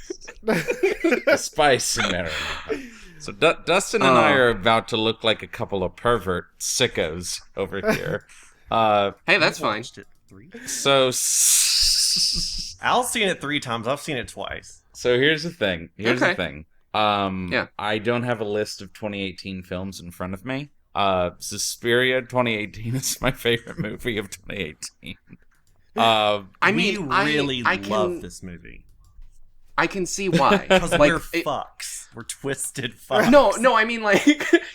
The spicy marinara. So Dustin and I are about to look like a couple of pervert sickos over here. Hey, that's fine. Watched it 3 So Al's seen it 3 times. I've seen it twice. So here's the thing. Okay. Yeah. I don't have a list of 2018 films in front of me. Suspiria 2018 is my favorite movie of 2018. I mean, we really I love can, this movie. I can see why. Because Like, we're it- fucks. We're twisted fucks. No, I mean, like,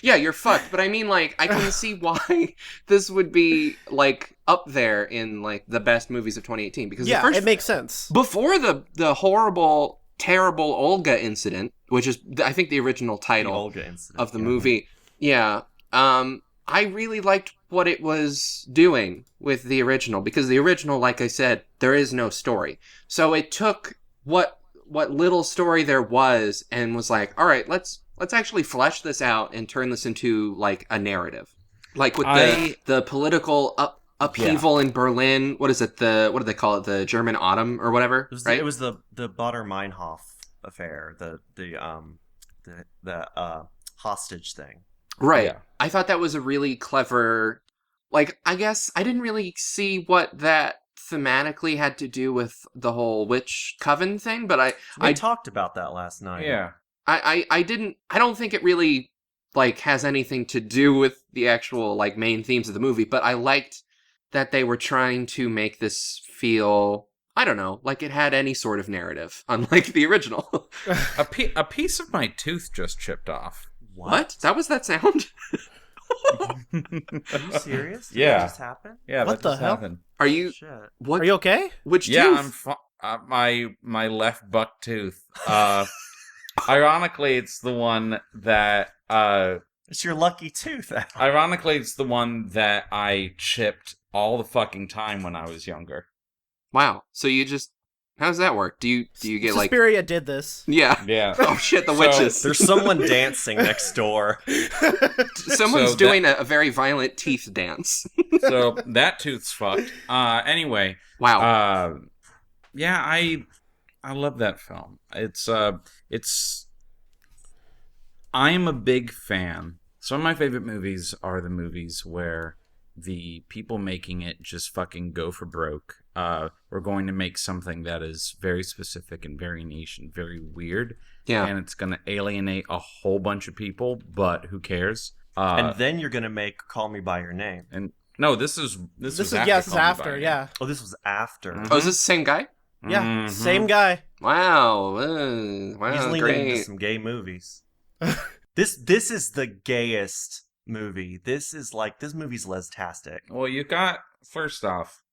yeah, you're fucked, but I mean, like, I can see why this would be, like, up there in, like, the best movies of 2018. Because Yeah, the first, it makes sense. before the horrible, terrible Olga incident, which is, I think, the original The title Olga incident. of the yeah. movie, yeah, I really liked what it was doing with the original, because the original, like I said, there is no story. So it took what little story there was and was like, all right, let's actually flesh this out and turn this into like a narrative, like with the political upheaval in Berlin. What is it? What do they call it? The German Autumn or whatever, right? It was the Baader Meinhof affair, the hostage thing. Right. Yeah. I thought that was a really clever, like, I guess I didn't really see what that thematically had to do with the whole witch coven thing, but We talked about that last night. Yeah. I don't think it really, like, has anything to do with the actual, like, main themes of the movie, but I liked that they were trying to make this feel, I don't know, like it had any sort of narrative, unlike the original. A piece of my tooth just chipped off. What? That was that sound? Are you serious? Did Yeah. that just happen? Yeah, What that the just hell? happened. Are you, Shit. what? Are you okay? Which Yeah, tooth? my left buck tooth. Ironically, it's the one that It's your lucky tooth. ironically it's the one that I chipped all the fucking time when I was younger. Wow. So you just, how does that work? Do you get like, Suspiria did this. yeah. Yeah. Oh shit, the So- witches. There's someone dancing next door. Someone's So doing a very violent teeth dance. So that tooth's fucked. Anyway, Wow. yeah, I love that film. It's I'm a big fan. Some of my favorite movies are the movies where the people making it just fucking go for broke. We're going to make something that is very specific and very niche and very weird. Yeah. And it's going to alienate a whole bunch of people, but who cares? And then you're gonna make Call Me by Your Name. And no, this was This after is yes, it's Call Me by after. Your Yeah, Oh, this was after. Mhm. Oh, is this the same guy? yeah, Mhm. same guy. Wow. Wow. He's leaning into Great. some gay movies. This is the gayest movie. This movie's lestastic. Well, you got, first off,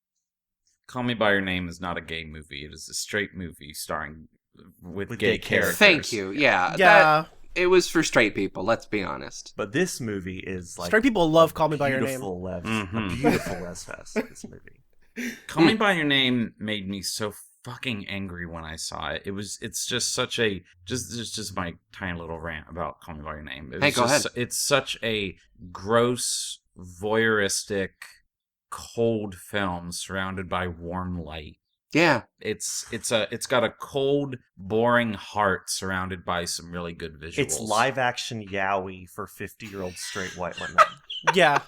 Call Me by Your Name is not a gay movie. It is a straight movie starring with With gay gay characters. characters. Thank you. Yeah. Yeah, It was for straight people, let's be honest. But this movie is like straight people love Call Me by Your Name. beautiful Mhm. a beautiful lesfest. This movie. Call Me by Your Name made me so fucking angry when I saw it. It's just such a just my tiny little rant about Call Me by Your Name. Hey, go ahead. It's such a gross, voyeuristic, cold film surrounded by warm light. Yeah. It's got a cold, boring heart surrounded by some really good visuals. It's live action yaoi for 50-year-old straight white women. Yeah,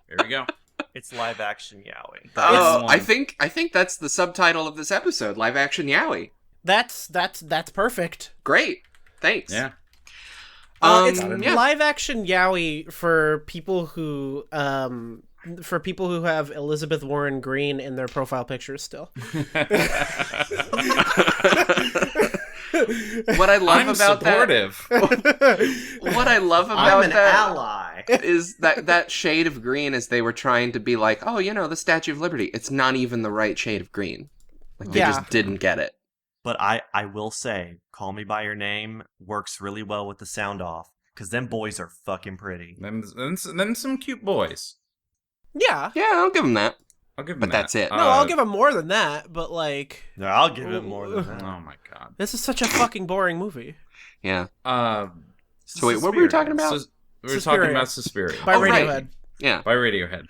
There we go. It's live action yaoi. Oh, one. I think that's the subtitle of this episode, live action yaoi. that's perfect. Great. Thanks. Yeah. It's Yeah. live action yaoi for people who have Elizabeth Warren Green in their profile pictures still. What I love I'm about supportive. what I love I'm about an that ally. is that shade of green as they were trying to be like, oh, the Statue of Liberty. It's not even the right shade of green. Like they Yeah. just didn't get it. But I will say, Call Me by Your Name works really well with the sound off, because them boys are fucking pretty. then some cute boys. Yeah. Yeah, I'll give them that. I'll give them But that. that's it. No, I'll give him more than that, but like, No, I'll give it more than that. Oh my god. this is such a fucking boring movie. Yeah. So wait, what were we talking about? we were Suspiria. talking about Suspiria By Oh, right. Radiohead. Yeah. by Radiohead.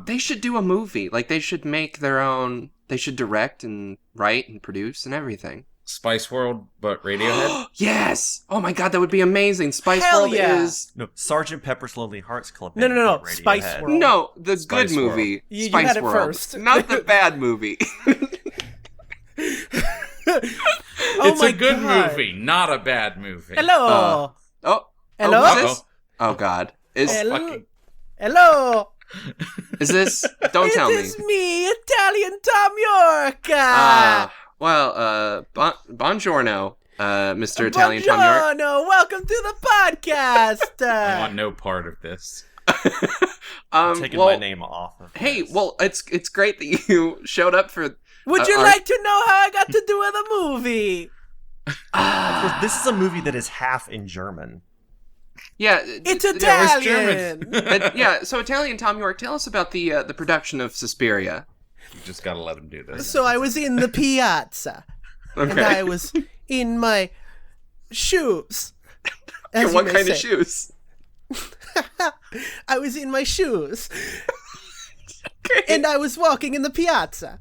They should do a movie. Like they should make their own. They should direct and write and produce and everything. Spice World, but Radiohead. Yes! Oh my god, that would be amazing. Spice Hell World yeah. is No, Sergeant Pepper's Lonely Hearts Club. No, Band, no, no, not Spice Radiohead. World. no the Spice good World. movie. You Spice had it World, first. not the bad movie. It's a good movie, not a bad movie. Hello. Oh, Hello? Oh, is this? Oh god, Hello. Hello. is this? Don't tell It me. is me, Italian Thom Yorke. Buongiorno, Mr. Italian Thom Yorke. Buongiorno. Welcome to the podcast. I want no part of this. Taking my name off of Hey, this. well, it's great that you showed up for. Would you our- like to know how I got to do the movie? This is a movie that is half in German. Yeah, It's it was Italian. yeah, so Italian Thom Yorke, tell us about the production of Suspiria. You just gotta let him do this. So I was in the piazza, and I was in my shoes, As And you what may kind of say. shoes? I was in my shoes, Okay. and I was walking in the piazza,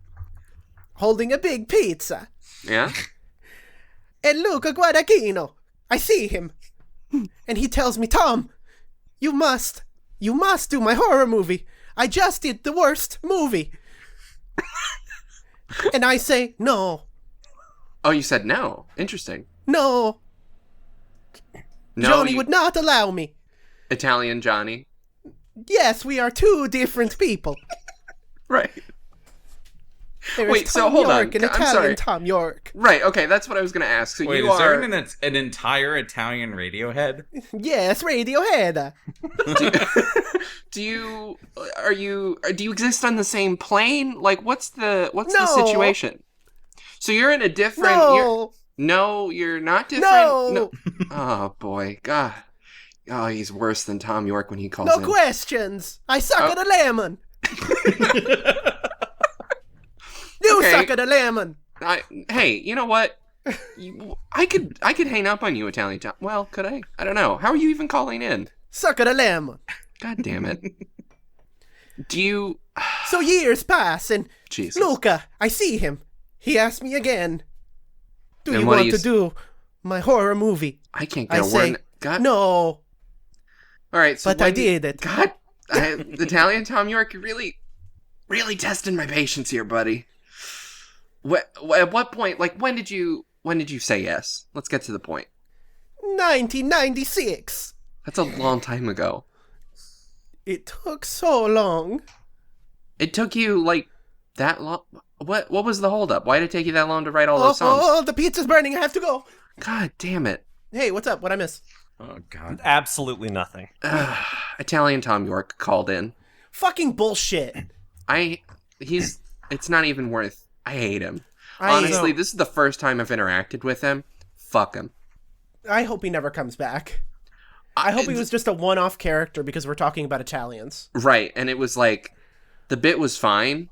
holding a big pizza. Yeah? And Luca Guadagnino, I see him, and he tells me, Tom, you must do my horror movie. I just did the worst movie. And I say, no, Oh, you said no. Interesting. no, No, Johnny would not allow me. Italian Johnny. Yes, we are two different people. Right. There is Wait, so Thom hold on. Yorke, an I'm Italian sorry. Thom Yorke. Right, okay, that's what I was going to ask. So Wait, you is there are... an entire Italian Radiohead? Yes, Radiohead. do you exist on the same plane? Like, what's the No. situation? So you're in a different... No, you're not different? no, Oh, boy. God. Oh, he's worse than Thom Yorke when he calls no in. questions. I suck Oh. at a lemon. You Okay. suck at a lemon. Hey, you know what? I could hang up on you, Italian Tom. Well, could I? I don't know. How are you even calling in? Suck at a lemon. God damn it. Do you... So years pass, and Jesus. Luca, I see him. He asks me again, do And you what do want you to do my horror movie? I can't get I a say, word... God. no, All right, so but I when do you- did it. God, Italian Thom Yorke, you're really testing my patience here, buddy. At what point, like, when did you say yes? Let's get to the point. 1996. That's a long time ago. It took so long. It took you, like, that long? What was the holdup? Why did it take you that long to write all those songs? Oh, the pizza's burning. I have to go. God damn it. Hey, what's up? What'd I miss? Oh God. Absolutely nothing. Italian Thom Yorke called in. Fucking bullshit. It's not even worth... I hate him. I Honestly, know. this is the first time I've interacted with him. Fuck him. I hope he never comes back. I hope he was just a one-off character because we're talking about Italians. Right, and it was like, the bit was fine,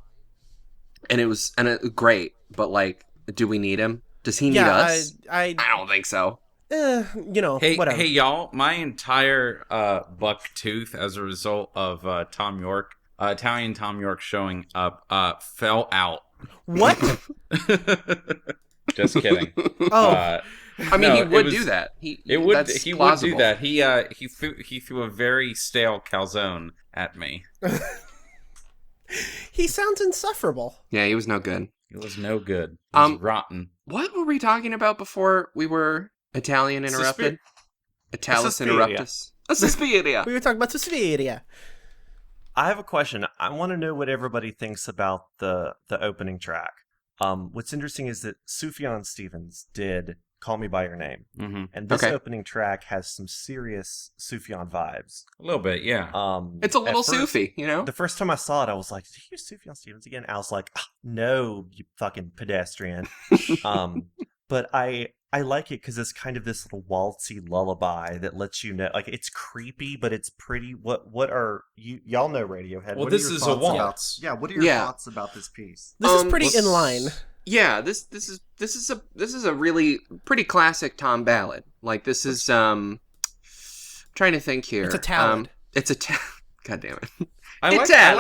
and it was great, but like, do we need him? Does he need us? I don't think so. Hey, whatever. hey, y'all! My entire buck tooth, as a result of Thom Yorke, Italian Thom Yorke showing up, fell out. What? Just kidding. Oh, I mean, No, he it would was- do that. He that's would do plausible. that. He threw a very stale calzone at me. he sounds insufferable. Yeah, he was no good. It was no good. It was rotten. What were we talking about before we were Italian interrupted? Italis Suspiria. interruptus. A Suspiria. We were talking about Suspiria. I have a question. I want to know what everybody thinks about the opening track. What's interesting is that Sufjan Stevens did Call Me By Your Name. Mm-hmm. And this Okay. opening track has some serious Sufjan vibes. A little bit, yeah. It's a little at first- Sufi, you know? The first time I saw it, I was like, did he use Sufjan Stevens again? I was like, no, you fucking pedestrian. But I like it because it's kind of this little waltzy lullaby that lets you know, like, it's creepy, but it's pretty. What are y'all know Radiohead? Well, What are this your is a thoughts about- waltz. Yeah, what are your Yeah. thoughts about this piece? This is pretty let's- in line. Yeah, this is a really pretty classic Tom ballad. Like, this is trying to think here. It's a talent. It's a God damn it. I Italian.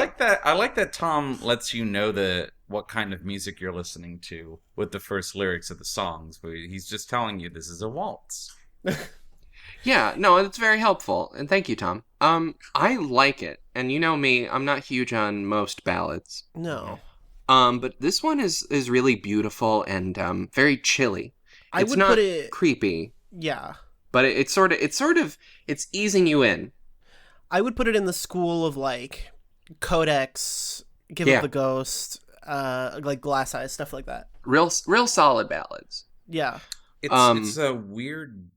like that Tom lets you know what kind of music you're listening to with the first lyrics of the songs. But he's just telling you this is a waltz. Yeah, no, it's very helpful, and thank you, Tom. I like it, and you know me, I'm not huge on most ballads. No. But this one is really beautiful and very chilly. I It's would not put it. creepy, Yeah. but it's easing you in. I would put it in the school of like Codex, Give Yeah. Up the Ghost, like Glass Eyes, stuff like that. Real solid ballads. Yeah. It's a weird.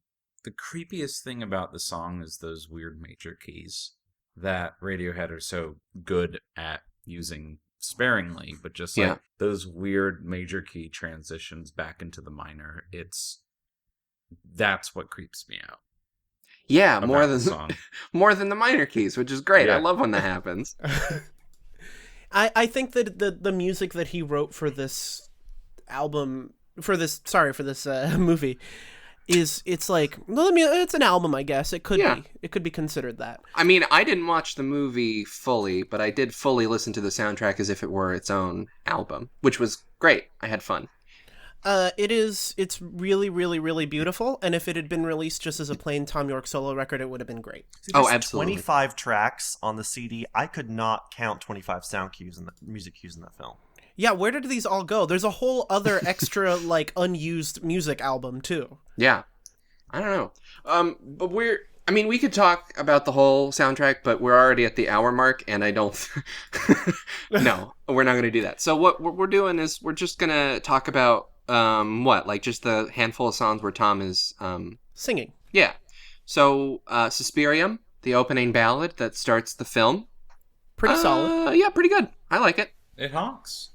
The creepiest thing about the song is those weird major keys that Radiohead are so good at using sparingly, but just like Yeah. those weird major key transitions back into the minor. That's what creeps me out. Yeah, about more the than song. more than the minor keys, which is great. Yeah. I love when that happens. I think that the music that he wrote for this album, for this movie, it's like, well, I mean, it's an album, I guess. It could Yeah. be. It could be considered that. I mean, I didn't watch the movie fully, but I did fully listen to the soundtrack as if it were its own album, which was great. I had fun. It's really, really, really beautiful, and if it had been released just as a plain Thom Yorke solo record, it would have been great. See, Oh, there's absolutely. 25 tracks on the CD. I could not count 25 sound cues and music cues in that film. Yeah, where did these all go? There's a whole other extra, like, unused music album, too. Yeah. I don't know. But we could talk about the whole soundtrack, but we're already at the hour mark, and I don't... No, we're not going to do that. So what we're doing is we're just going to talk about, just the handful of songs where Tom is... Singing. Yeah. So, Suspirium, the opening ballad that starts the film. Pretty solid. Yeah, pretty good. I like it. It honks.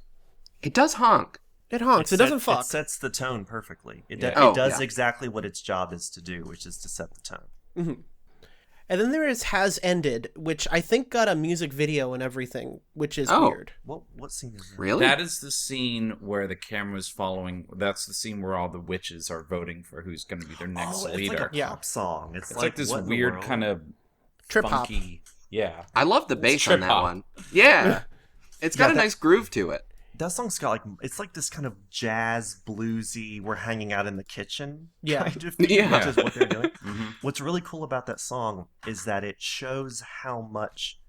It does honk. It honks. It doesn't fuck. It sets the tone perfectly. It, Yeah. it does exactly what its job is to do, which is to set the tone. Mm-hmm. And then there is Has Ended, which I think got a music video and everything, which is weird. What scene is that? Really? That is the scene where the camera's following. That's the scene where all the witches are voting for who's going to be their next It's leader. like a pop song. It's like this what in the weird world? kind of Trip hop. funky. Yeah. I love the bass trip on that hop. one. Yeah. It's got Yeah, a nice groove to it. That song's got it's like this kind of jazz bluesy. We're hanging out in the kitchen. Yeah. Kind of thing, Yeah. which is what they're doing. Mm-hmm. What's really cool about that song is that it shows how much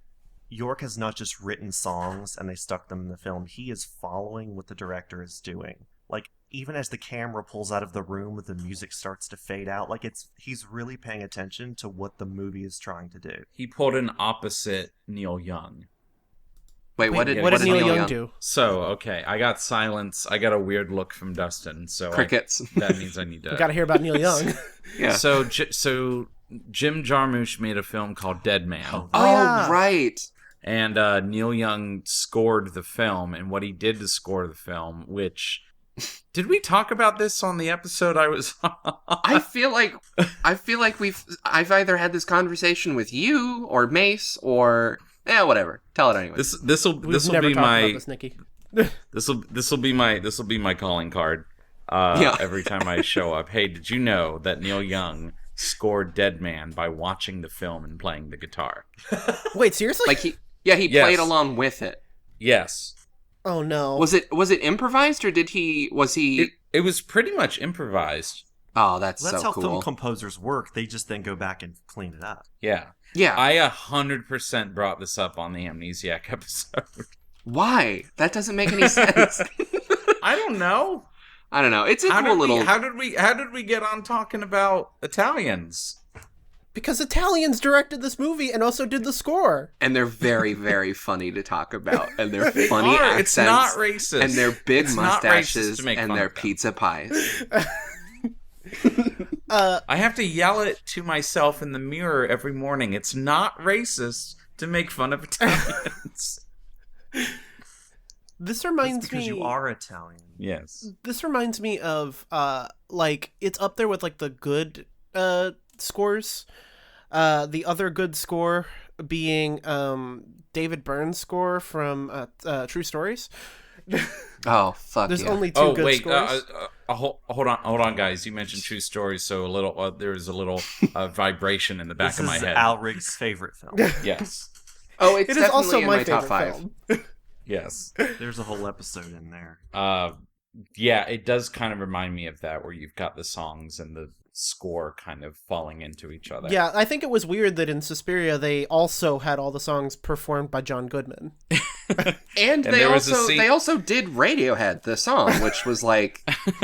Yorke has not just written songs and they stuck them in the film. He is following what the director is doing. Like, even as the camera pulls out of the room, the music starts to fade out. Like, he's really paying attention to what the movie is trying to do. He pulled an opposite Neil Young. Wait, what did Neil Young do? So, okay, I got silence. I got a weird look from Dustin. So Crickets. that means I need to. We got to hear about Neil Young. Yeah. So Jim Jarmusch made a film called Dead Man. Oh, yeah. right. And Neil Young scored the film, and what he did to score the film, which... Did we talk about this on the episode I was on? I feel like I've either had this conversation with you or Mace or whatever. Tell it anyway. This will Never be talked my about this, Nikki. this will be my calling card. Every time I show up. Hey, did you know that Neil Young scored Dead Man by watching the film and playing the guitar? Wait, seriously? Like he Yes. played along with it. Yes. Oh no. Was it improvised or was he? It was pretty much improvised. Oh, that's That's so how cool. film composers work. They just then go back and clean it up. Yeah. Yeah. I 100% brought this up on the Amnesiac episode. Why? That doesn't make any sense. I don't know. I don't know. It's a How cool little. did we get on talking about Italians? Because Italians directed this movie and also did the score. And they're very, very funny to talk about. And they're funny are. accents. It's not racist. And their big It's not racist mustaches to make and fun their of them. pizza pies. I have to yell it to myself in the mirror every morning. It's not racist to make fun of Italians. This That's reminds because me. you are Italian. Yes. This reminds me of it's up there with like the good scores. The other good score being David Byrne's score from True Stories. Oh, fuck There's yeah. only two good wait, scores. hold on, guys. You mentioned True Stories, so there was a little vibration in the back This of my is head. Al Rigg's favorite film. Yes, Oh, it's It is definitely also in my my top favorite 5. film. yes. There's a whole episode in there. Yeah, it does kind of remind me of that, where you've got the songs and the score kind of falling into each other. Yeah, I think it was weird that in Suspiria they also had all the songs performed by John Goodman. And there was a scene- they also did Radiohead, the song, which was like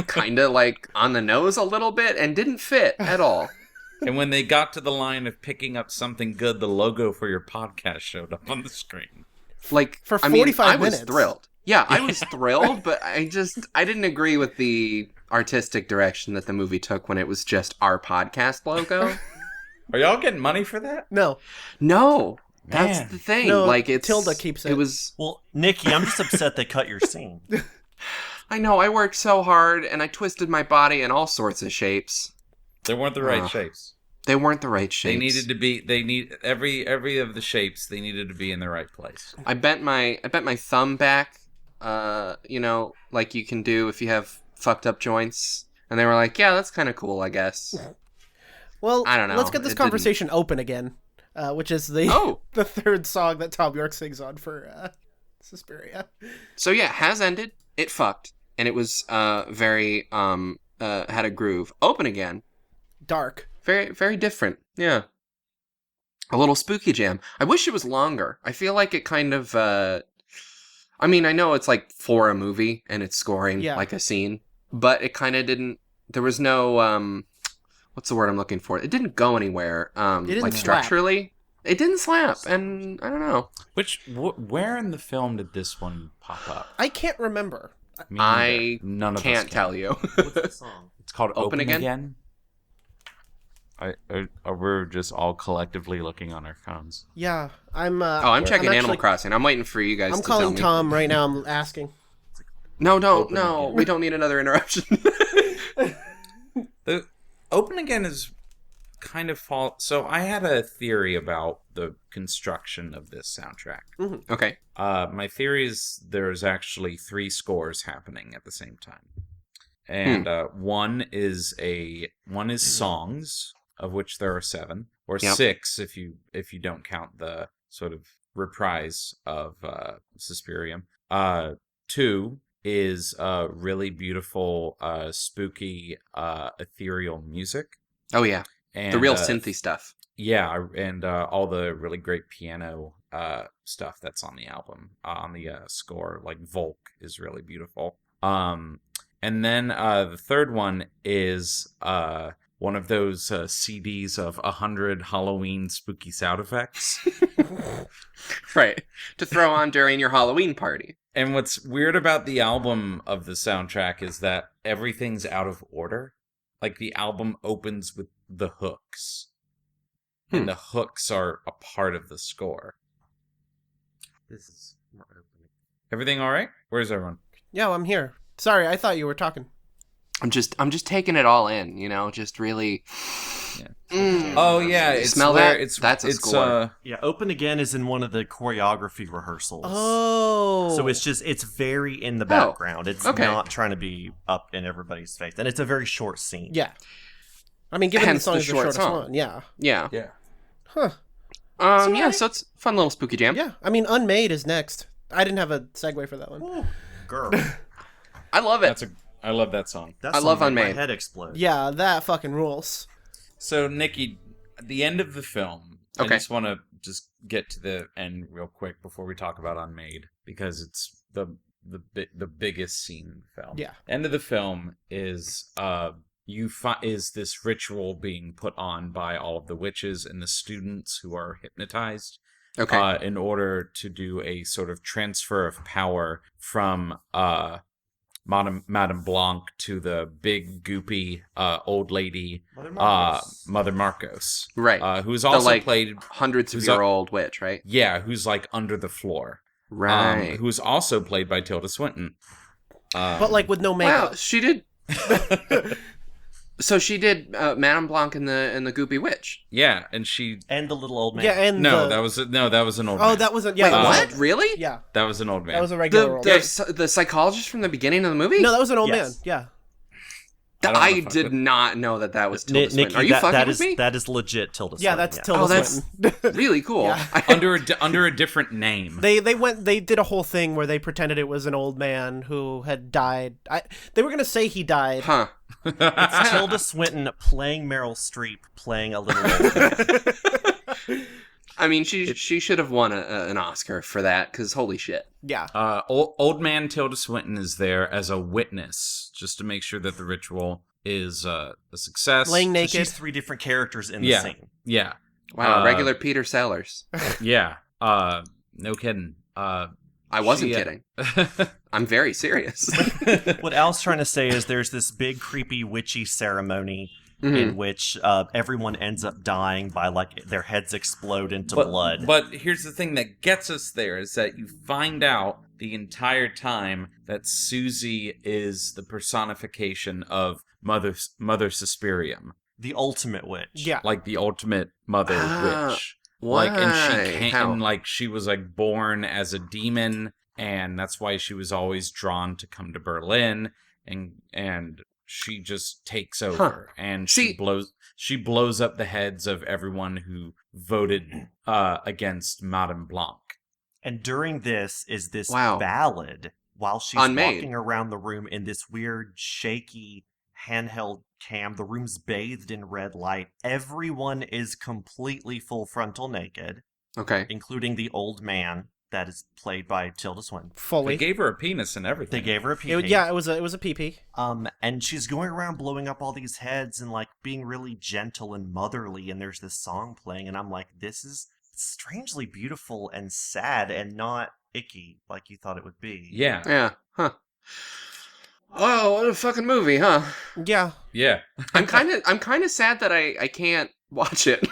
kind of like on the nose a little bit and didn't fit at all. And when they got to the line of picking up something good, the logo for your podcast showed up on the screen. Like For I mean, 45 I was minutes. thrilled. Yeah, I was thrilled, but I didn't agree with the artistic direction that the movie took when it was just our podcast logo. Are y'all getting money for that? No, No, that's Man. the thing. No, like it's Tilda keeps it. It was. Well, Nikki, I'm just upset they cut your scene. I know. I worked so hard and I twisted my body in all sorts of shapes. They weren't the right Ugh. shapes. They weren't the right shapes. They needed to be. They need every of the shapes. They needed to be in the right place. I bent my thumb back. Like you can do if you have fucked up joints. And they were like, yeah, that's kind of cool, I guess. Well, I don't know. let's get this It conversation open again, which is the Oh. the third song that Thom Yorke sings on for Suspiria. So yeah, has ended. It fucked. And it was very, had a groove. Open again. Dark. Very, very different. Yeah. A little spooky jam. I wish it was longer. I feel like it kind of, I mean, I know it's like for a movie and it's scoring like a scene, but it kind of didn't, there was no, what's the word I'm looking for? It didn't go anywhere. It didn't like slap. structurally. It didn't slap, and I don't know. Where in the film did this one pop up? I can't remember. Me I neither. None of can't us tell you. What's the song? It's called Open Open Again? Again. We're just all collectively looking on our phones. Yeah, I'm. I'm checking actually- Animal Crossing. I'm waiting for you guys I'm to tell calling me. Tom right now. I'm asking. No, Open no. Again. We don't need another interruption. The Open Again is kind of So I had a theory about the construction of this soundtrack. Okay. My theory is there's actually 3 scores happening at the same time, and one is songs, of which there are 7 or 6 if you don't count the sort of reprise of Suspiria. 2 is really beautiful, spooky, ethereal music. Oh, yeah. And, The real synthy stuff. Yeah, and all the really great piano stuff that's on the album, on the score. Like Volk is really beautiful. And then the third one is one of those CDs of 100 Halloween spooky sound effects. Right. To throw on during your Halloween party. And what's weird about the album of the soundtrack is that everything's out of order. Like the album opens with the hooks. And the hooks are a part of the score. This is more open. Everything all right? Where's everyone? Yeah, I'm here. Sorry, I thought you were talking. I'm just taking it all in, just really. Yeah. Oh yeah, You it's smell where that? it's That's a score. Yeah, Open Again is in one of the choreography rehearsals. Oh. So it's very in the background. It's okay. not trying to be up in everybody's face. And it's a very short scene. Yeah. I mean, given Hence the song the is the short shortest song. one, yeah. Yeah. Yeah. Huh. Yeah, so it's a fun little spooky jam. Yeah, I mean, Unmade is next. I didn't have a segue for that one. Ooh, girl. I love it. I love that song. That I song love made Unmade. my head explode. Yeah, that fucking rules. So Nikki, at the end of the film, Okay. I just want to get to the end real quick before we talk about Unmade, because it's the biggest scene in the film. Yeah. End of the film is is this ritual being put on by all of the witches and the students who are hypnotized. Okay. In order to do a sort of transfer of power from Madame Blanc to the big goopy old lady Mother Marcos, Right. who's also like, played hundreds of who's year old witch, right? who's like under the floor, Right. who's also played by Tilda Swinton, But, like, with no makeup. Wow, she did. So she did Madame Blanc and the Goopy Witch. yeah, and she And the little old man. Yeah, and that was an old Oh, man. that wasn't... Yeah, Wait, that was- what? Really? Yeah, That was an old man. that was a regular old man. The psychologist from the beginning of the movie? No, that was an old Yes. man. Yeah. I don't I know if I did could- not know that was Tilda Nikki, Swinton. Are you fucking that with is me? that is legit Tilda Swinton. Yeah, that's yeah. Tilda Oh, that's Swinton. really cool. Yeah. under a different name. They did a whole thing where they pretended it was an old man who had died. They were gonna say he died. Huh. It's Tilda Swinton playing Meryl Streep playing a little old man. I mean, she should have won an Oscar for that, because holy shit. Yeah. Old man Tilda Swinton is there as a witness, just to make sure that the ritual is a success. Laying So naked. she's 3 different characters in the Yeah. scene. Yeah. Wow, regular Peter Sellers. Yeah. No kidding. I wasn't She, kidding. I'm very serious. What Al's trying to say is there's this big creepy witchy ceremony Mm-hmm. in which everyone ends up dying by like their heads explode into blood. But here's the thing that gets us there is that you find out the entire time that Susie is the personification of Mother Suspirium, The ultimate witch. Yeah. like the ultimate mother witch. Why? Like, and she came, How? and like she was like born as a demon, and that's why she was always drawn to come to Berlin, and she just takes over and she blows up the heads of everyone who voted against Madame Blanc. And during this is this Wow. ballad while she's Unmade. walking around the room in this weird, shaky handheld cam. The room's bathed in red light. Everyone is completely full frontal naked, Okay. including the old man that is played by Tilda Swinton. Fully. They gave her a penis and everything. They gave her a PP. Yeah, it was a PP. And she's going around blowing up all these heads and like being really gentle and motherly, and there's this song playing, and I'm like, this is strangely beautiful and sad and not icky like you thought it would be. Yeah. Yeah. Huh. Oh, what a fucking movie, huh? Yeah. Yeah. I'm kind of sad that I can't watch it.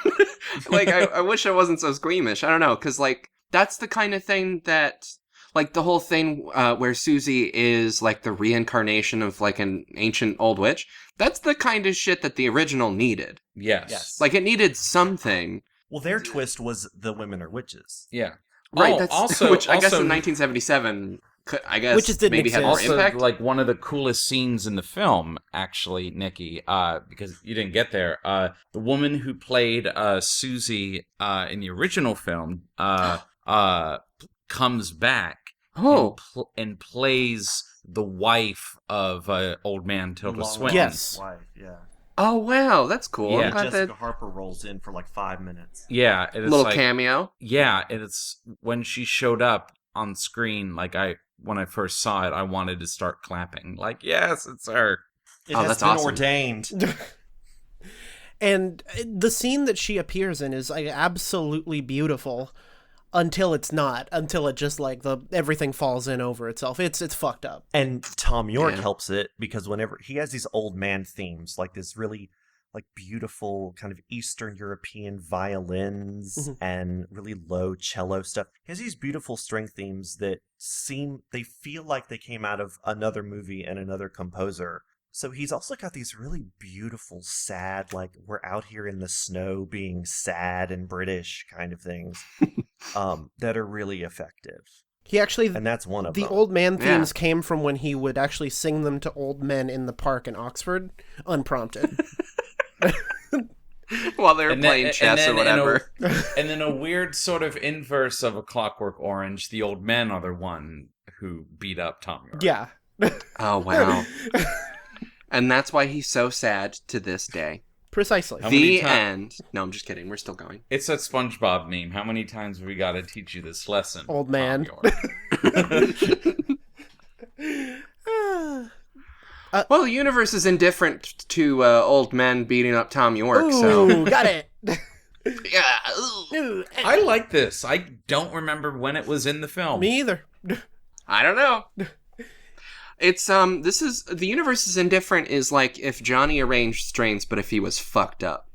Like I wish I wasn't so squeamish. I don't know, because like that's the kind of thing that like the whole thing where Susie is like the reincarnation of like an ancient old witch. That's the kind of shit that the original needed. Yes. Like it needed something. Well, their twist was the women are witches. Yeah. Right. Oh, That's also, which I guess also, in 1977, I guess Witches didn't maybe had more exist. also, impact. like one of the coolest scenes in the film, actually, Nikki, because you didn't get there. The woman who played Susie in the original film comes back and plays the wife of old man Tilda Long Swinton. Yes. Wife, yeah. Oh wow, that's cool. Yeah. I'm glad Jessica that Harper rolls in for like 5 minutes. Yeah, and it's little like, cameo. yeah, and it's when she showed up on screen. Like when I first saw it, I wanted to start clapping. Like, yes, it's her. It Oh, has that's been awesome. ordained. And the scene that she appears in is like absolutely beautiful until it's not. Until it just like everything falls in over itself. It's fucked up. And Thom Yorke Yeah. helps it because whenever he has these old man themes, like this really like beautiful kind of Eastern European violins and really low cello stuff. He has these beautiful string themes that they feel like they came out of another movie and another composer. So he's also got these really beautiful, sad, like we're out here in the snow being sad and British kind of things that are really effective. He actually, And that's one of the them. old man Yeah. themes came from when he would actually sing them to old men in the park in Oxford, unprompted. While they were And then- playing and chess then or whatever. And then a weird sort of inverse of A Clockwork Orange, the old men are the one who beat up Thom Yorke. Yeah. Oh wow. And that's why he's so sad to this day. Precisely. How many The ti- end. No, I'm just kidding. We're still going. It's that SpongeBob meme. How many times have we got to teach you this lesson? Old Thom man. Yorke? Well, the universe is indifferent to old men beating up Thom Yorke, so Ooh, got it. yeah. Ooh. Ooh, I like this. I don't remember when it was in the film. me either. I don't know. It's this is the universe is indifferent is like if Johnny arranged strings, but if he was fucked up.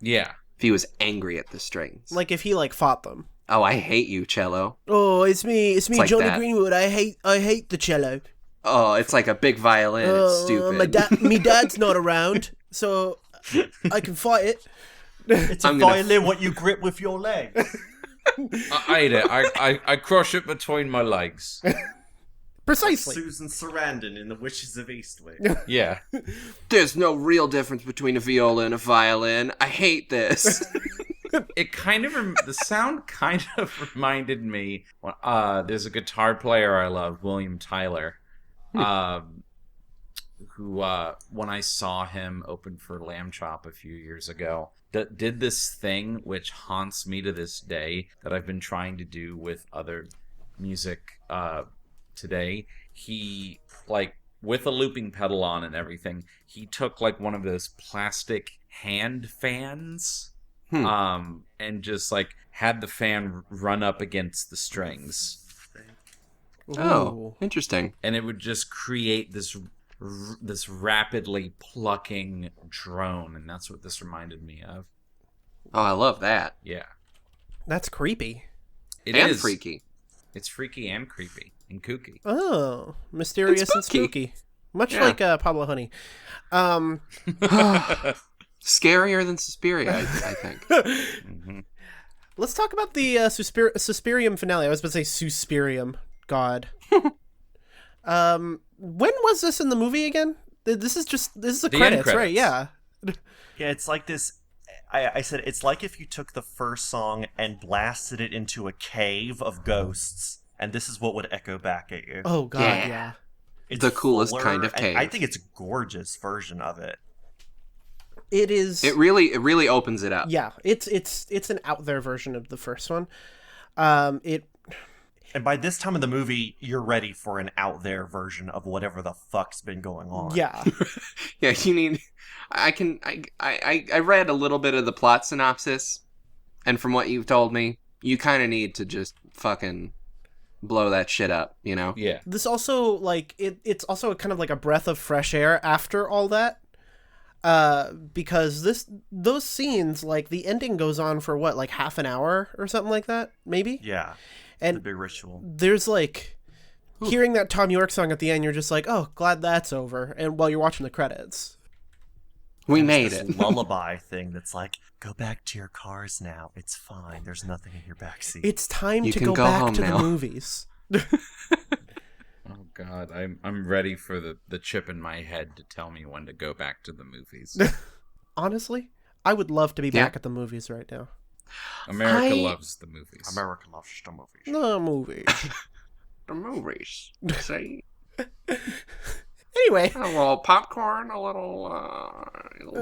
Yeah. If he was angry at the strings. Like if he like fought them. Oh, I hate you, cello. Oh, it's me, like Johnny that. Greenwood. I hate the cello. Oh, it's like a big violin. It's stupid. My dad's not around, so I can fight it. It's a I'm gonna- violin what you grip with your legs. I ate it. I crush it between my legs. Precisely. Susan Sarandon in The Witches of Eastwick. Yeah. There's no real difference between a viola and a violin. I hate this. It kind of the sound kind of reminded me. There's a guitar player I love, William Tyler, who when I saw him open for Lamb Chop a few years ago, did this thing which haunts me to this day that I've been trying to do with other music today. He like with a looping pedal on and everything. He took like one of those plastic hand fans. And just like had the fan run up against the strings, Oh, Ooh. interesting. and it would just create this rapidly plucking drone, and that's what this reminded me of. Oh, I love that. Yeah, That's creepy. it And is freaky. It's freaky and creepy and kooky. Oh, mysterious and spooky. spooky. Much Yeah. like Pablo Honey. Scarier than Suspiria, I think. Mhm. Let's talk about the Suspirium finale. I was about to say Suspirium. God. When was this in the movie again? This is the The credits, end right? credits. Yeah. Yeah, it's like this. I said it's like if you took the first song and blasted it into a cave of ghosts, and this is what would echo back at you. Oh God, Yeah. yeah. It's The coolest fuller, kind of and I cave. think it's a gorgeous version of it. It is. It really opens it up. Yeah, it's an out there version of the first one. It And by this time of the movie, you're ready for an out there version of whatever the fuck's been going on. yeah. Yeah, you need. I read a little bit of the plot synopsis, and from what you've told me, you kind of need to just fucking blow that shit up, you know? Yeah. This also like it's also kind of like a breath of fresh air after all that. Because those scenes, like the ending goes on for what, like half an hour or something like that, maybe? Yeah. And The big ritual. there's like hearing that Thom Yorke song at the end, you're just like, oh, glad that's over. And while you're watching the credits. We And made this it. lullaby thing that's like, go back to your cars now. It's fine. There's nothing in your backseat. It's time You to can go go back home to now. the movies. Oh God, I'm ready for the chip in my head to tell me when to go back to the movies. Honestly, I would love to be Yeah. back at the movies right now. America I- loves the movies. America loves the movies. The movies. The movies. See? Anyway, A little popcorn, a little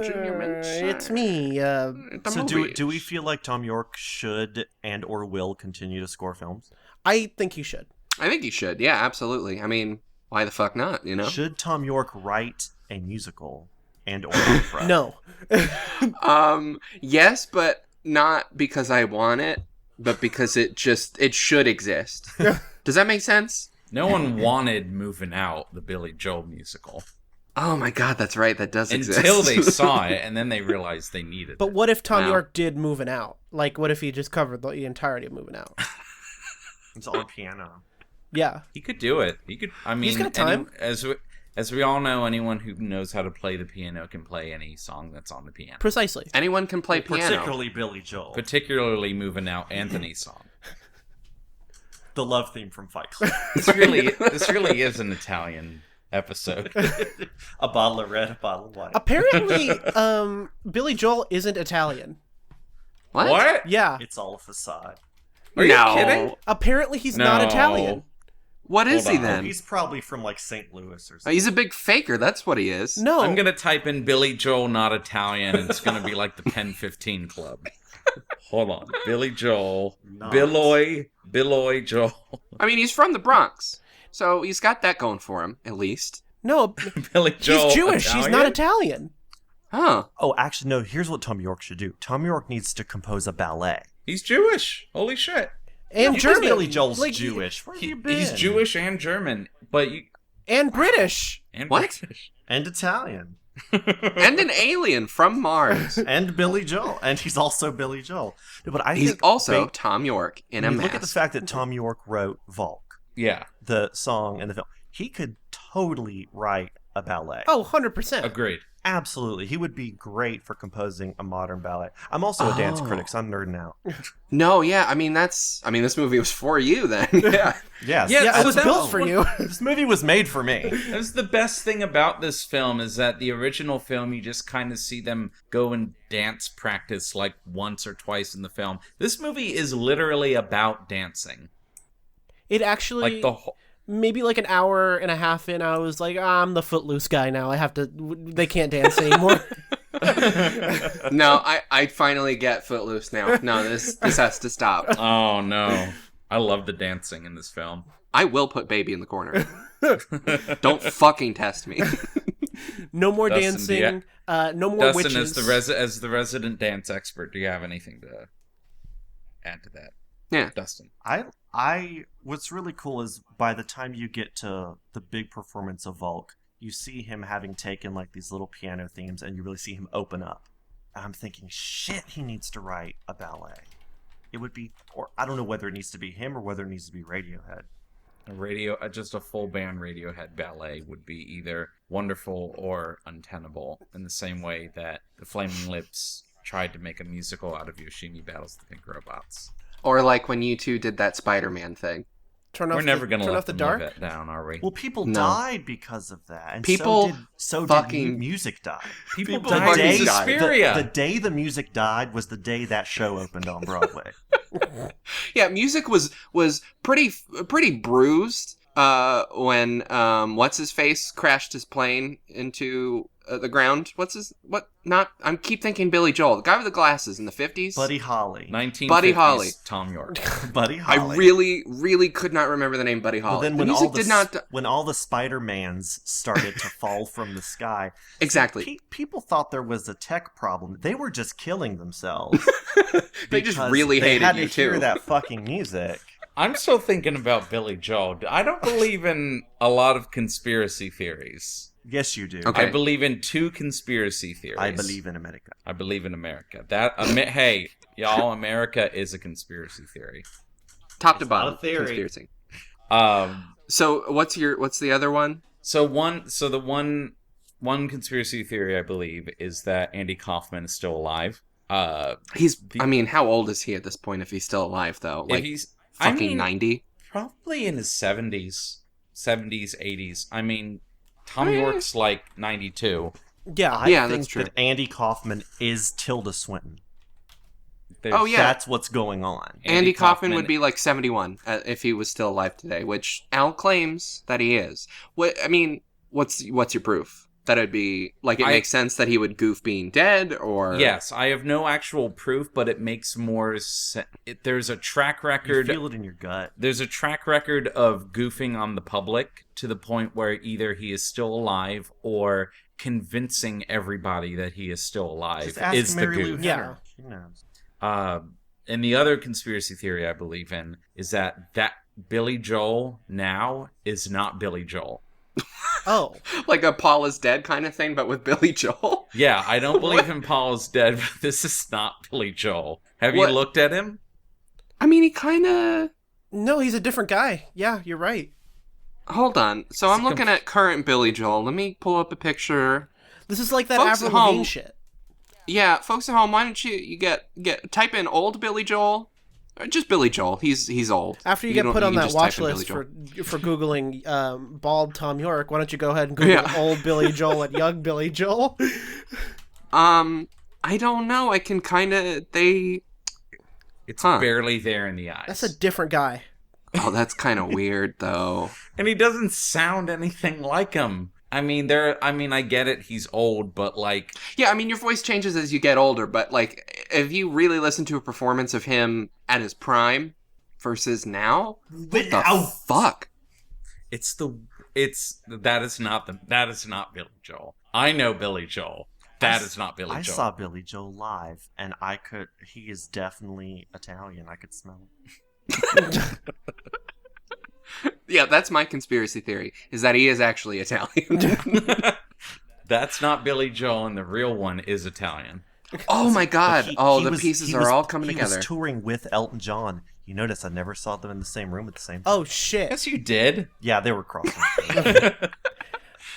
junior mints. it's me. The So movies. do we feel like Thom Yorke should and or will continue to score films? I think you should. I think you should. Yeah, absolutely. I mean, why the fuck not, you know? Should Thom Yorke write a musical and or opera? No. Yes, but not because I want it, but because it should exist. Does that make sense? No one wanted Moving Out, the Billy Joel musical, Oh my god, that's right. That does exist. until they saw it, and then they realized they needed But it. what if Thom Wow. Yorke did Moving Out? Like, what if he just covered the entirety of Moving Out? It's on piano. Yeah. He could do it. He could. I mean, got time. As we all know, anyone who knows how to play the piano can play any song that's on the piano. Precisely. Anyone can play piano. Particularly Billy Joel. Particularly Moving Out, Anthony's song. The love theme from Fight Club. This really is an Italian episode. A bottle of red, a bottle of white. Apparently, Billy Joel isn't Italian. What? Yeah. It's all a facade. Are you No. kidding? Apparently, he's not No. Italian. What is Hold he on. then? He's probably from like St. Louis or Oh, something. he's a big faker. That's what he is. No. I'm gonna type in Billy Joel not Italian, and it's gonna be like the Pen 15 Club. Hold on, Billy Joel, Not. Billoy Joel, I mean, he's from the Bronx, so he's got that going for him, at least. No, Billy Joel. he's Jewish. He's Italian? not Italian. Huh. Oh, actually, no. Here's what Thom Yorke should do. Thom Yorke needs to compose a ballet. He's Jewish. Holy shit. And Because German. Billy Joel's Like, Jewish. Where have you been? He's Jewish and German, but you And British. and What? British. And Italian. And an alien from Mars. And Billy Joel. And he's also Billy Joel. No, but I He's think also ba- Thom Yorke in a when you mask. look at the fact that Thom Yorke wrote Volk, Yeah, the song and the film, he could totally write a ballet. Oh, 100%. agreed. Absolutely. He would be great for composing a modern ballet. I'm also a dance Oh. critic, so I'm nerding out. No, yeah, I mean, this movie was for you then. Yeah. Yes. Yeah, Yeah, it so was that built was for what- you. This movie was made for me. That's the best thing about this film is that the original film, you just kind of see them go and dance practice like once or twice in the film. This movie is literally about dancing. It actually, Like the whole. maybe like an hour and a half in, I was like, I'm the footloose guy now. I have to, they can't dance anymore. No, I finally get Footloose now. No, this has to stop. Oh no. I love the dancing in this film. I will put Baby in the corner. Don't fucking test me. No more Dustin, dancing. No more Dustin, witches. as the resident dance expert, do you have anything to add to that? Yeah. Dustin. I what's really cool is by the time you get to the big performance of Volk, you see him having taken like these little piano themes and you really see him open up. And I'm thinking, shit, he needs to write a ballet. It would be, or I don't know whether it needs to be him or whether it needs to be Radiohead. Just a full band Radiohead ballet would be either wonderful or untenable, in the same way that the Flaming Lips tried to make a musical out of Yoshimi Battles the Pink Robots. Or like when you two did that Spider-Man thing. We're never going to turn let off the them dark. live it down, are we? Well, people No. died because of that, and People so fucking- did music die. People People died fucking in died. Suspiria. The day the music died was the day that show opened on Broadway. Yeah, music was pretty bruised when what's his face crashed his plane into the ground. I keep thinking Billy Joel, the guy with the glasses in the 50s. Buddy Holly. 1950s Buddy Holly. Thom Yorke. Buddy I Holly. really could not remember the name Buddy Holly. But then the when music did not when all the Spider-Mans started to fall from the sky, exactly. people thought there was a tech problem. They were just killing themselves. They just because really they hated had you to hear too. that fucking music. I'm still thinking about Billy Joel. I don't believe in a lot of conspiracy theories. Yes, you do. Okay. I believe in 2 conspiracy theories. I believe in America. I believe in America. Hey, y'all, America is a conspiracy theory. Top to It's not bottom a theory. conspiracy. Um, So what's the other one? so the one conspiracy theory I believe is that Andy Kaufman is still alive. I mean, how old is he at this point if he's still alive though? If Like he's fucking 90? probably in his 70s, 80s. I mean, Thom Yorke's like 92. Yeah. I Yeah, think that's true. that Andy Kaufman is Tilda Swinton. Oh, yeah. That's what's going on. Andy Kaufman would be like 71 if he was still alive today, which Al claims that he is. What's your proof? That it'd be like it makes sense that he would goof being dead, or Yes, I have no actual proof, but it makes more sense. There's a track You record. feel it in your gut. There's a track record of goofing on the public to the point where either he is still alive or convincing everybody that he is still alive Just ask is the Mary Lou goof. Yeah. Henner. She knows. And the other conspiracy theory I believe in is that Billy Joel now is not Billy Joel. Oh. like a Paul is dead kind of thing, but with Billy Joel. Yeah, I don't believe in Paul is dead, but this is not Billy Joel. Have What? you looked at him? I mean, he kind of. No, he's a different guy. Yeah, you're right. Hold on. So I'm looking at current Billy Joel. Let me pull up a picture. This is like that Folks at Avril Lavigne home- shit. Yeah, folks at home, why don't you get type in old Billy Joel? Or just Billy Joel. He's old. After you get don't- put on can that just type watch in Billy list Joel. for googling bald Thom Yorke, why don't you go ahead and Google Yeah. old Billy Joel and young Billy Joel? I don't know. I can kind of It's Huh. barely there in the eyes. That's a different guy. Oh, that's kind of weird though. And he doesn't sound anything like him. I mean, I get it, he's old, but like, Yeah, I mean, your voice changes as you get older, but like, if you really listen to a performance of him at his prime versus now, what the fuck? that is not Billy Joel. I know Billy Joel. That is not Billy I Joel. saw Billy Joel live, and he is definitely Italian. I could smell it. Yeah, that's my conspiracy theory, is that he is actually Italian. That's not Billy Joel, and the real one is Italian. Oh my god. But The pieces are all coming together. He was touring with Elton John. You notice I never saw them in the same room at the same time. Oh shit. Yes, you did. Yeah, they were crossing.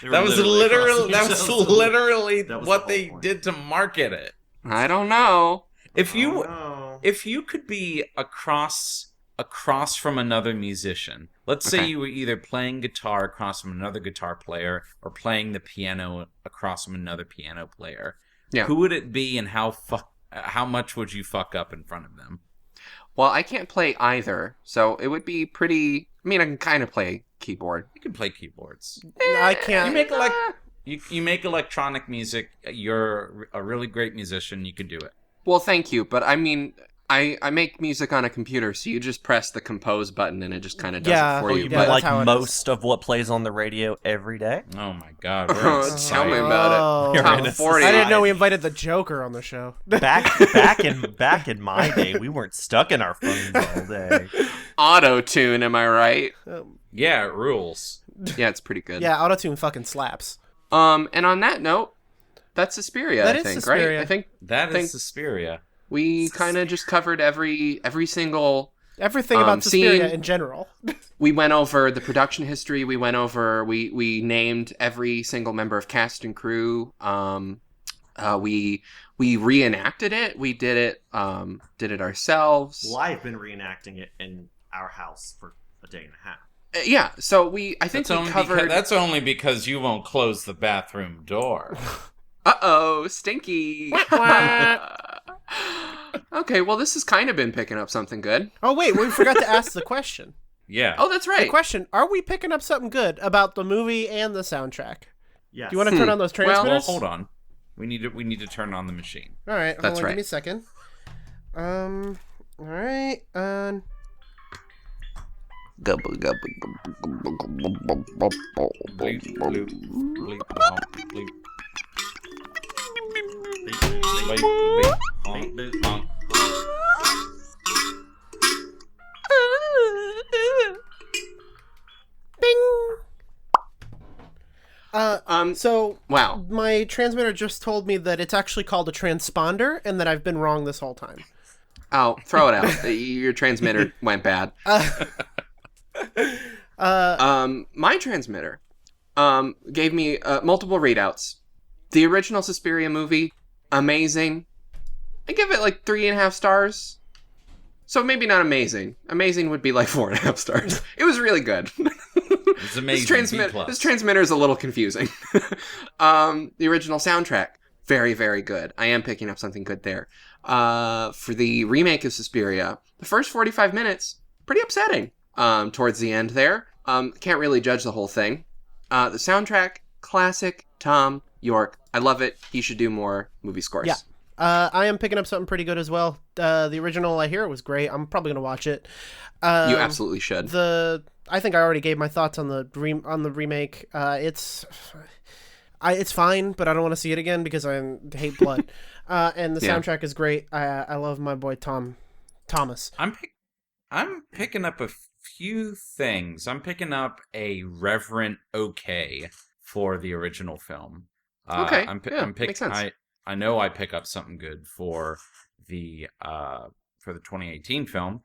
That was literally That was what the they whole point. did to market it. I don't know. If you no. if you could be across from another musician, let's say Okay. you were either playing guitar across from another guitar player or playing the piano across from another piano player, Yeah. who would it be, and how much would you fuck up in front of them? Well, I can't play either, so it would be pretty. I mean, I can kind of play keyboard. You can play keyboards. I can't. You make you make electronic music. You're a really great musician. You can do it. Well, thank you, but I mean, I make music on a computer, so you just press the compose button and it just kind of does Yeah. it for Oh, you. You Yeah, But that's like how it is. most of what plays on the radio every day? Oh my god! We're in Tell me society. about Oh. it. You're Top in a 40. I didn't know we invited the Joker on the show. Back in my day, we weren't stuck in our phones all day. Auto tune, am I right? Yeah, it rules. Yeah, it's pretty good. Yeah, autotune fucking slaps. And on that note, that's Suspiria, That I is think, Suspiria. right? I think That Think- is Suspiria. we kind of just covered every single. Everything about Suspiria scene- in general. We went over the production history. We went over. We named every single member of cast and crew. We reenacted it. We did it ourselves. Well, I've been reenacting it in our house for a day and a half. Yeah, so I think That's we covered... that's only because you won't close the bathroom door. Uh-oh, stinky. Okay, well, this has kind of been picking up something good. Oh, wait, we forgot to ask the question. Yeah. Oh, that's The right. question, are we picking up something good about the movie and the soundtrack? Yes. Do you want to turn on those Well, transmitters? Well, hold on. We need to turn on the machine. All right, That's hold on, right. give me a second. All right, Gubble, gubble, gubble, gubble, gubble, gubble. Bleep, bloop, bleep, blomp, bleep. Bleep, bleep, honk, honk. So Wow. my transmitter just told me that it's actually called a transponder and that I've been wrong this whole time. Oh, throw it out. Your transmitter went bad. My transmitter gave me multiple readouts. The original Suspiria movie, amazing. I give it like 3.5 stars. So maybe not amazing. Amazing would be like 4.5 stars. It was really good. It's amazing. This transmitter is a little confusing. The original soundtrack, very, very good. I am picking up something good there. For the remake of Suspiria, the first 45 minutes, pretty upsetting. Towards the end there, can't really judge the whole thing. The soundtrack, classic Thom Yorke. I love it. He should do more movie scores. Yeah. I am picking up something pretty good as well. The original, I hear it was great. I'm probably gonna watch it. You absolutely should. I think I already gave my thoughts on the remake. It's fine, but I don't want to see it again because I hate blood. And the soundtrack is great. I love my boy Thomas. I'm picking up a few things. I'm picking up a reverent okay for the original film. Okay. Makes sense. I know I pick up something good for the 2018 film.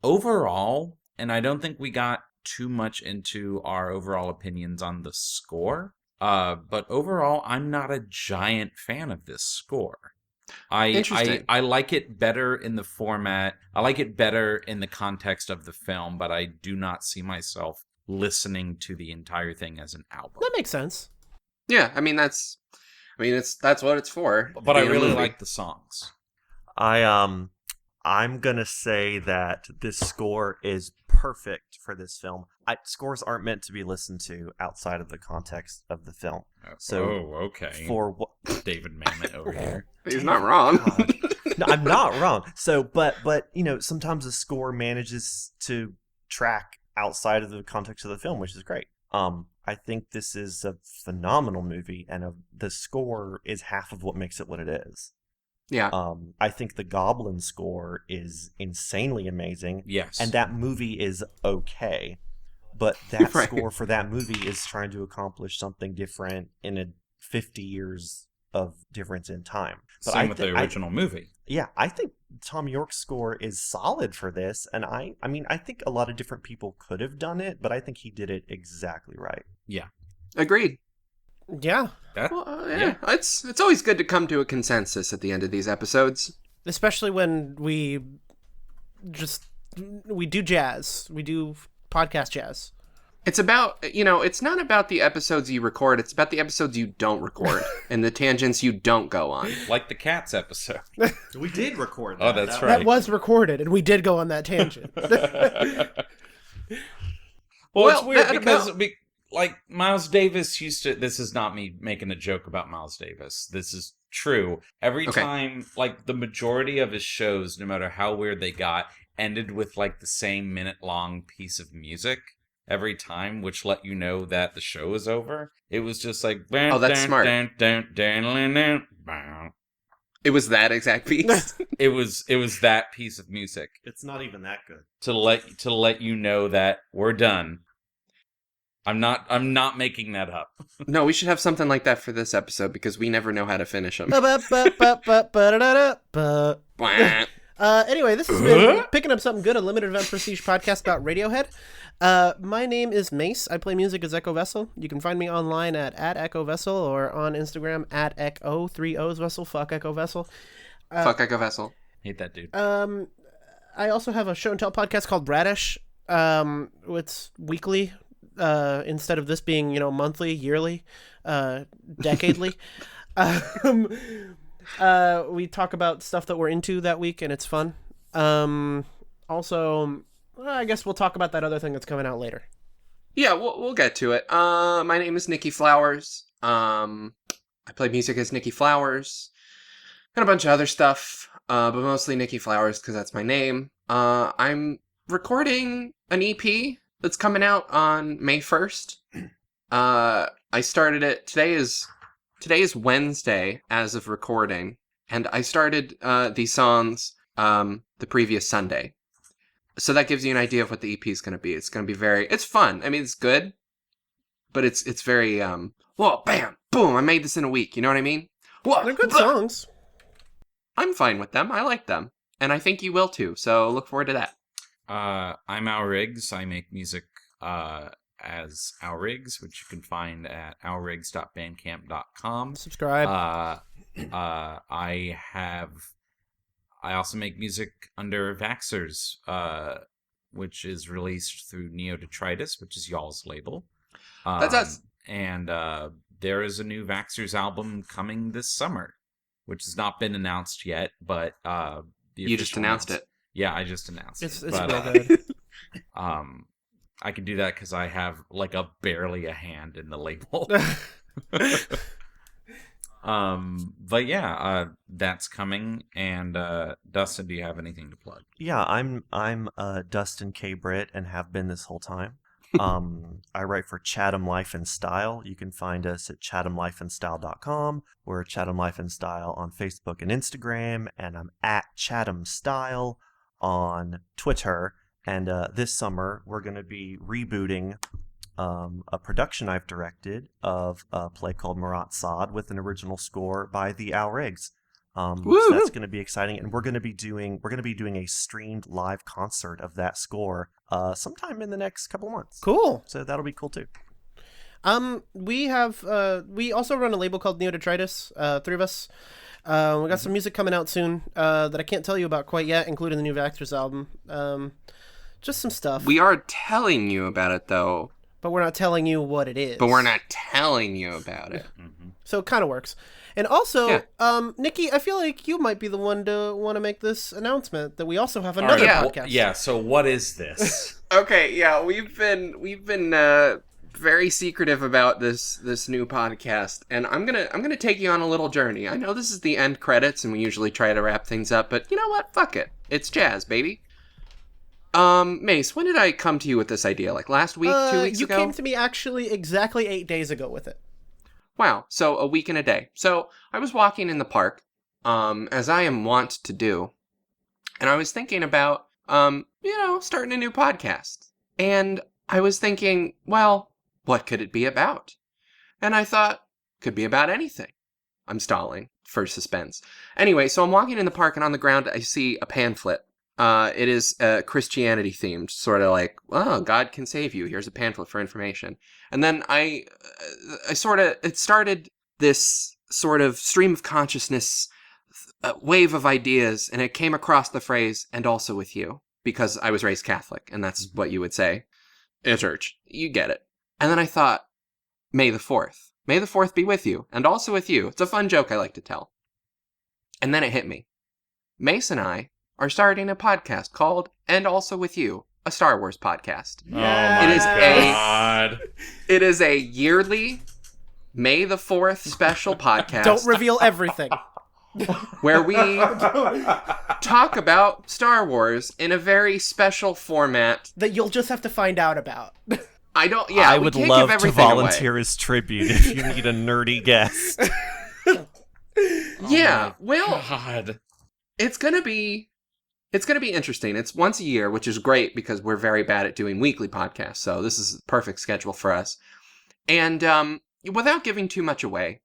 Overall, and I don't think we got too much into our overall opinions on the score. But overall, I'm not a giant fan of this score. Interesting. I like it better in the format. I like it better in the context of the film, but I do not see myself listening to the entire thing as an album. That makes sense. Yeah, that's what it's for. But I really like the songs. I'm gonna say that this score is perfect for this film. Scores aren't meant to be listened to outside of the context of the film. So, okay. For what David Mamet over here. He's not wrong. No, I'm not wrong. So, but sometimes the score manages to track outside of the context of the film, which is great. I think this is a phenomenal movie, and the score is half of what makes it what it is. Yeah. I think the Goblin score is insanely amazing. Yes. And that movie is okay. But that Right. score for that movie is trying to accomplish something different in a 50 years of difference in time. But Same with the original movie. Yeah, I think Thom Yorke's score is solid for this, and I think a lot of different people could have done it, but I think he did it exactly right. Yeah. Agreed. Yeah. Well, yeah. It's always good to come to a consensus at the end of these episodes. Especially when we do jazz. We do podcast jazz. It's about, it's not about the episodes you record, it's about the episodes you don't record and the tangents you don't go on. Like the Cats episode. We did record that. Oh, that's right. That was recorded, and we did go on that tangent. Well, it's Well, weird that because about- like Miles Davis used to. This is not me making a joke about Miles Davis. This is true. Every Okay. time, like the majority of his shows, no matter how weird they got, ended with like the same minute-long piece of music every time, which let you know that the show is over. It was just like, Oh, that's smart. It was that exact piece. It was that piece of music It's not even that good. to let you know that we're done. I'm not making that up. No, we should have something like that for this episode because we never know how to finish them. Anyway, this has been Picking Up Something Good, a limited event prestige podcast about Radiohead. My name is Mace. I play music as Echo Vessel. You can find me online at Echo Vessel or on Instagram at Echo, 3 O's Vessel, fuck Echo Vessel. Fuck Echo Vessel. Hate that dude. I also have a show and tell podcast called Radish. It's weekly, instead of this being, monthly, yearly, decadely. um, we talk about stuff that we're into that week, and it's fun. Also, I guess we'll talk about that other thing that's coming out later. Yeah, we'll get to it. My name is Nikki Flowers. I play music as Nikki Flowers and a bunch of other stuff, but mostly Nikki Flowers because that's my name. I'm recording an EP that's coming out on May 1st. I started it. Today is Wednesday as of recording, and I started these songs the previous Sunday. So that gives you an idea of what the EP is going to be. It's going to be it's fun. I mean, it's good, but it's very, well, bam, boom, I made this in a week. You know what I mean? Whoa, They're good songs. I'm fine with them. I like them. And I think you will too. So look forward to that. I'm Al Riggs. I make music as Al Riggs, which you can find at alriggs.bandcamp.com. Subscribe. I also make music under Vaxxers, which is released through Neodetritus, which is y'all's label. That's us. And there is a new Vaxxers album coming this summer, which has not been announced yet, but you just announced it. Yeah, I just announced It's it. real good. I can do that because I have like barely a hand in the label. But yeah, that's coming. And Dustin, do you have anything to plug? Yeah, I'm Dustin K. Britt and have been this whole time. I write for Chatham Life and Style. You can find us at chathamlifeandstyle.com. We're Chatham Life and Style on Facebook and Instagram, and I'm at Chatham Style on Twitter. And this summer, we're going to be rebooting a production I've directed of a play called Marat Sod with an original score by the Al Riggs. So that's going to be exciting, and we're going to be doing a streamed live concert of that score sometime in the next couple of months. Cool. So that'll be cool too. We also run a label called Neodetritus, three of us. We got some music coming out soon that I can't tell you about quite yet, including the new Vaxxers album. Just some stuff. We are telling you about it, though. But we're not telling you what it is. But we're not telling you about it. Mm-hmm. So it kind of works. And also, Nikki, I feel like you might be the one to want to make this announcement that we also have another podcast. Yeah, so what is this? Okay, yeah, we've been very secretive about this new podcast, and I'm gonna take you on a little journey. I know this is the end credits, and we usually try to wrap things up, but you know what? Fuck it. It's jazz, baby. Mace, when did I come to you with this idea? Like last week, 2 weeks ago? You came to me actually exactly 8 days ago with it. Wow, so a week and a day. So I was walking in the park, as I am wont to do, and I was thinking about, starting a new podcast. And I was thinking, well, what could it be about? And I thought, could be about anything. I'm stalling for suspense. Anyway, so I'm walking in the park, and on the ground I see a pamphlet. It is Christianity themed, sort of like, oh, God can save you. Here's a pamphlet for information. And then it started this sort of stream of consciousness, wave of ideas, and it came across the phrase, and also with you, because I was raised Catholic, and that's what you would say in a church. You get it. And then I thought, May the 4th. May the 4th be with you, and also with you. It's a fun joke I like to tell. And then it hit me. Mace and I are starting a podcast called And Also With You, a Star Wars podcast. Oh my God. It is a yearly May the 4th special podcast. Don't reveal everything. Where we talk about Star Wars in a very special format. That you'll just have to find out about. I would love to volunteer as tribute if you need a nerdy guest. Yeah, well, God. It's gonna be interesting. It's once a year, which is great because we're very bad at doing weekly podcasts. So this is a perfect schedule for us. And without giving too much away,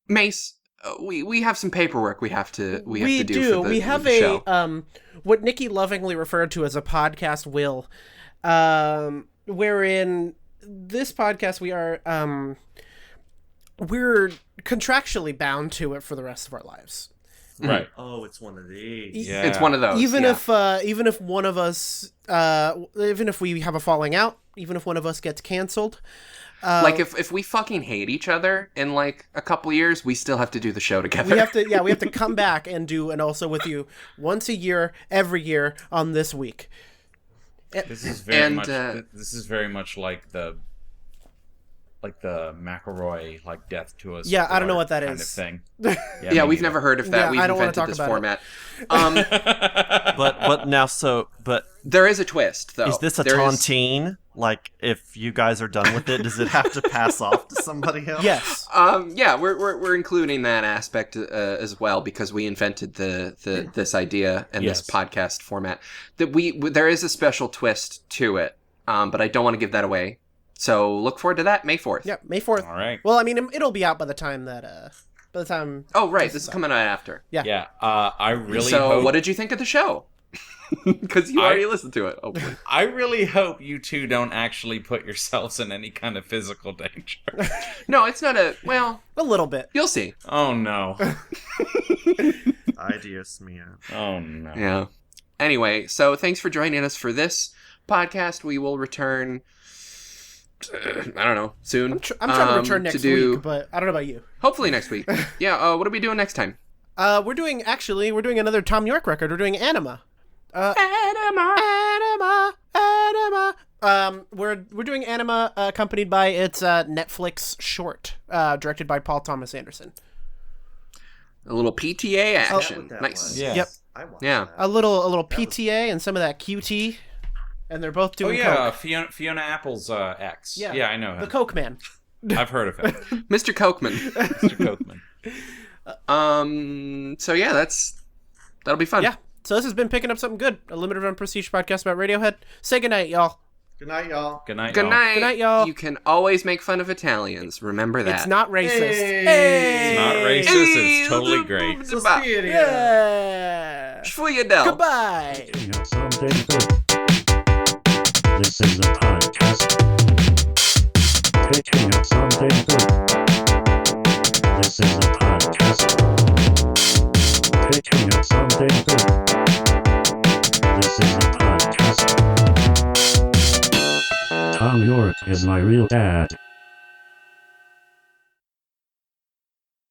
Mace, we have some paperwork we have to do. We have what Nikki lovingly referred to as a podcast will, wherein this podcast we're contractually bound to it for the rest of our lives. Right. Oh, it's one of these. Yeah. It's one of those. Even yeah. if one of us, even if we have a falling out, even if one of us gets canceled, Like if we fucking hate each other in like a couple years, we still have to do the show together. we have to come back and do and also with you once a year, every year on this week. This is very And, much. This is very much like the McElroy death to us. Yeah, I don't know what that kind is. Of thing. Yeah, we've never heard of that. Yeah, We've I don't wanna invented talk this about format. But now, but There is a twist, though. is this a There is- tontine? Like, if you guys are done with it, does it have to pass off to somebody else? Yes. Yeah, we're including that aspect as well because we invented this idea and Yes. this podcast format. That there is a special twist to it, but I don't want to give that away. So look forward to that May 4th. Yeah, May 4th. All right. Well, I mean, it'll be out by the time that Oh right, this is coming out after. Yeah. Yeah. I really So hope. what did you think of the show? Because you already listened to it. Hopefully. I really hope you two don't actually put yourselves in any kind of physical danger. No, it's not a. Well, a little bit. you'll see. Oh no. Ay, Dios mío. Oh no. Yeah. Anyway, so thanks for joining us for this podcast. We will return. I don't know, soon. I'm trying to return next week, but I don't know about you. Hopefully next week. Yeah. What are we doing next time? We're doing another Thom Yorke record. We're doing Anima. Anima. We're doing Anima, accompanied by its Netflix short, directed by Paul Thomas Anderson. A little PTA action. That Nice. was. Yeah. Yep. I watched Yeah. that. A little PTA and some of that QT, and they're both Oh doing yeah, coke. Fiona Apple's ex. Yeah, I know The him. Coke Man. I've heard of him. Mr. Kochman. Mr. Kochman. So yeah, that'll be fun. Yeah. So this has been Picking Up Something Good, a limited run prestige podcast about Radiohead. Say goodnight, y'all. Good night, y'all. Good night. Good y'all. night. Good night, y'all. You can always make fun of Italians. Remember that. It's not racist. It's not racist. It's totally great. Yeah. Schwuyadel. Goodbye. Picking up something good. This is a podcast. Picking up something good. This is a podcast. Picking up something good. This is a podcast. Thom Yorke is my real dad.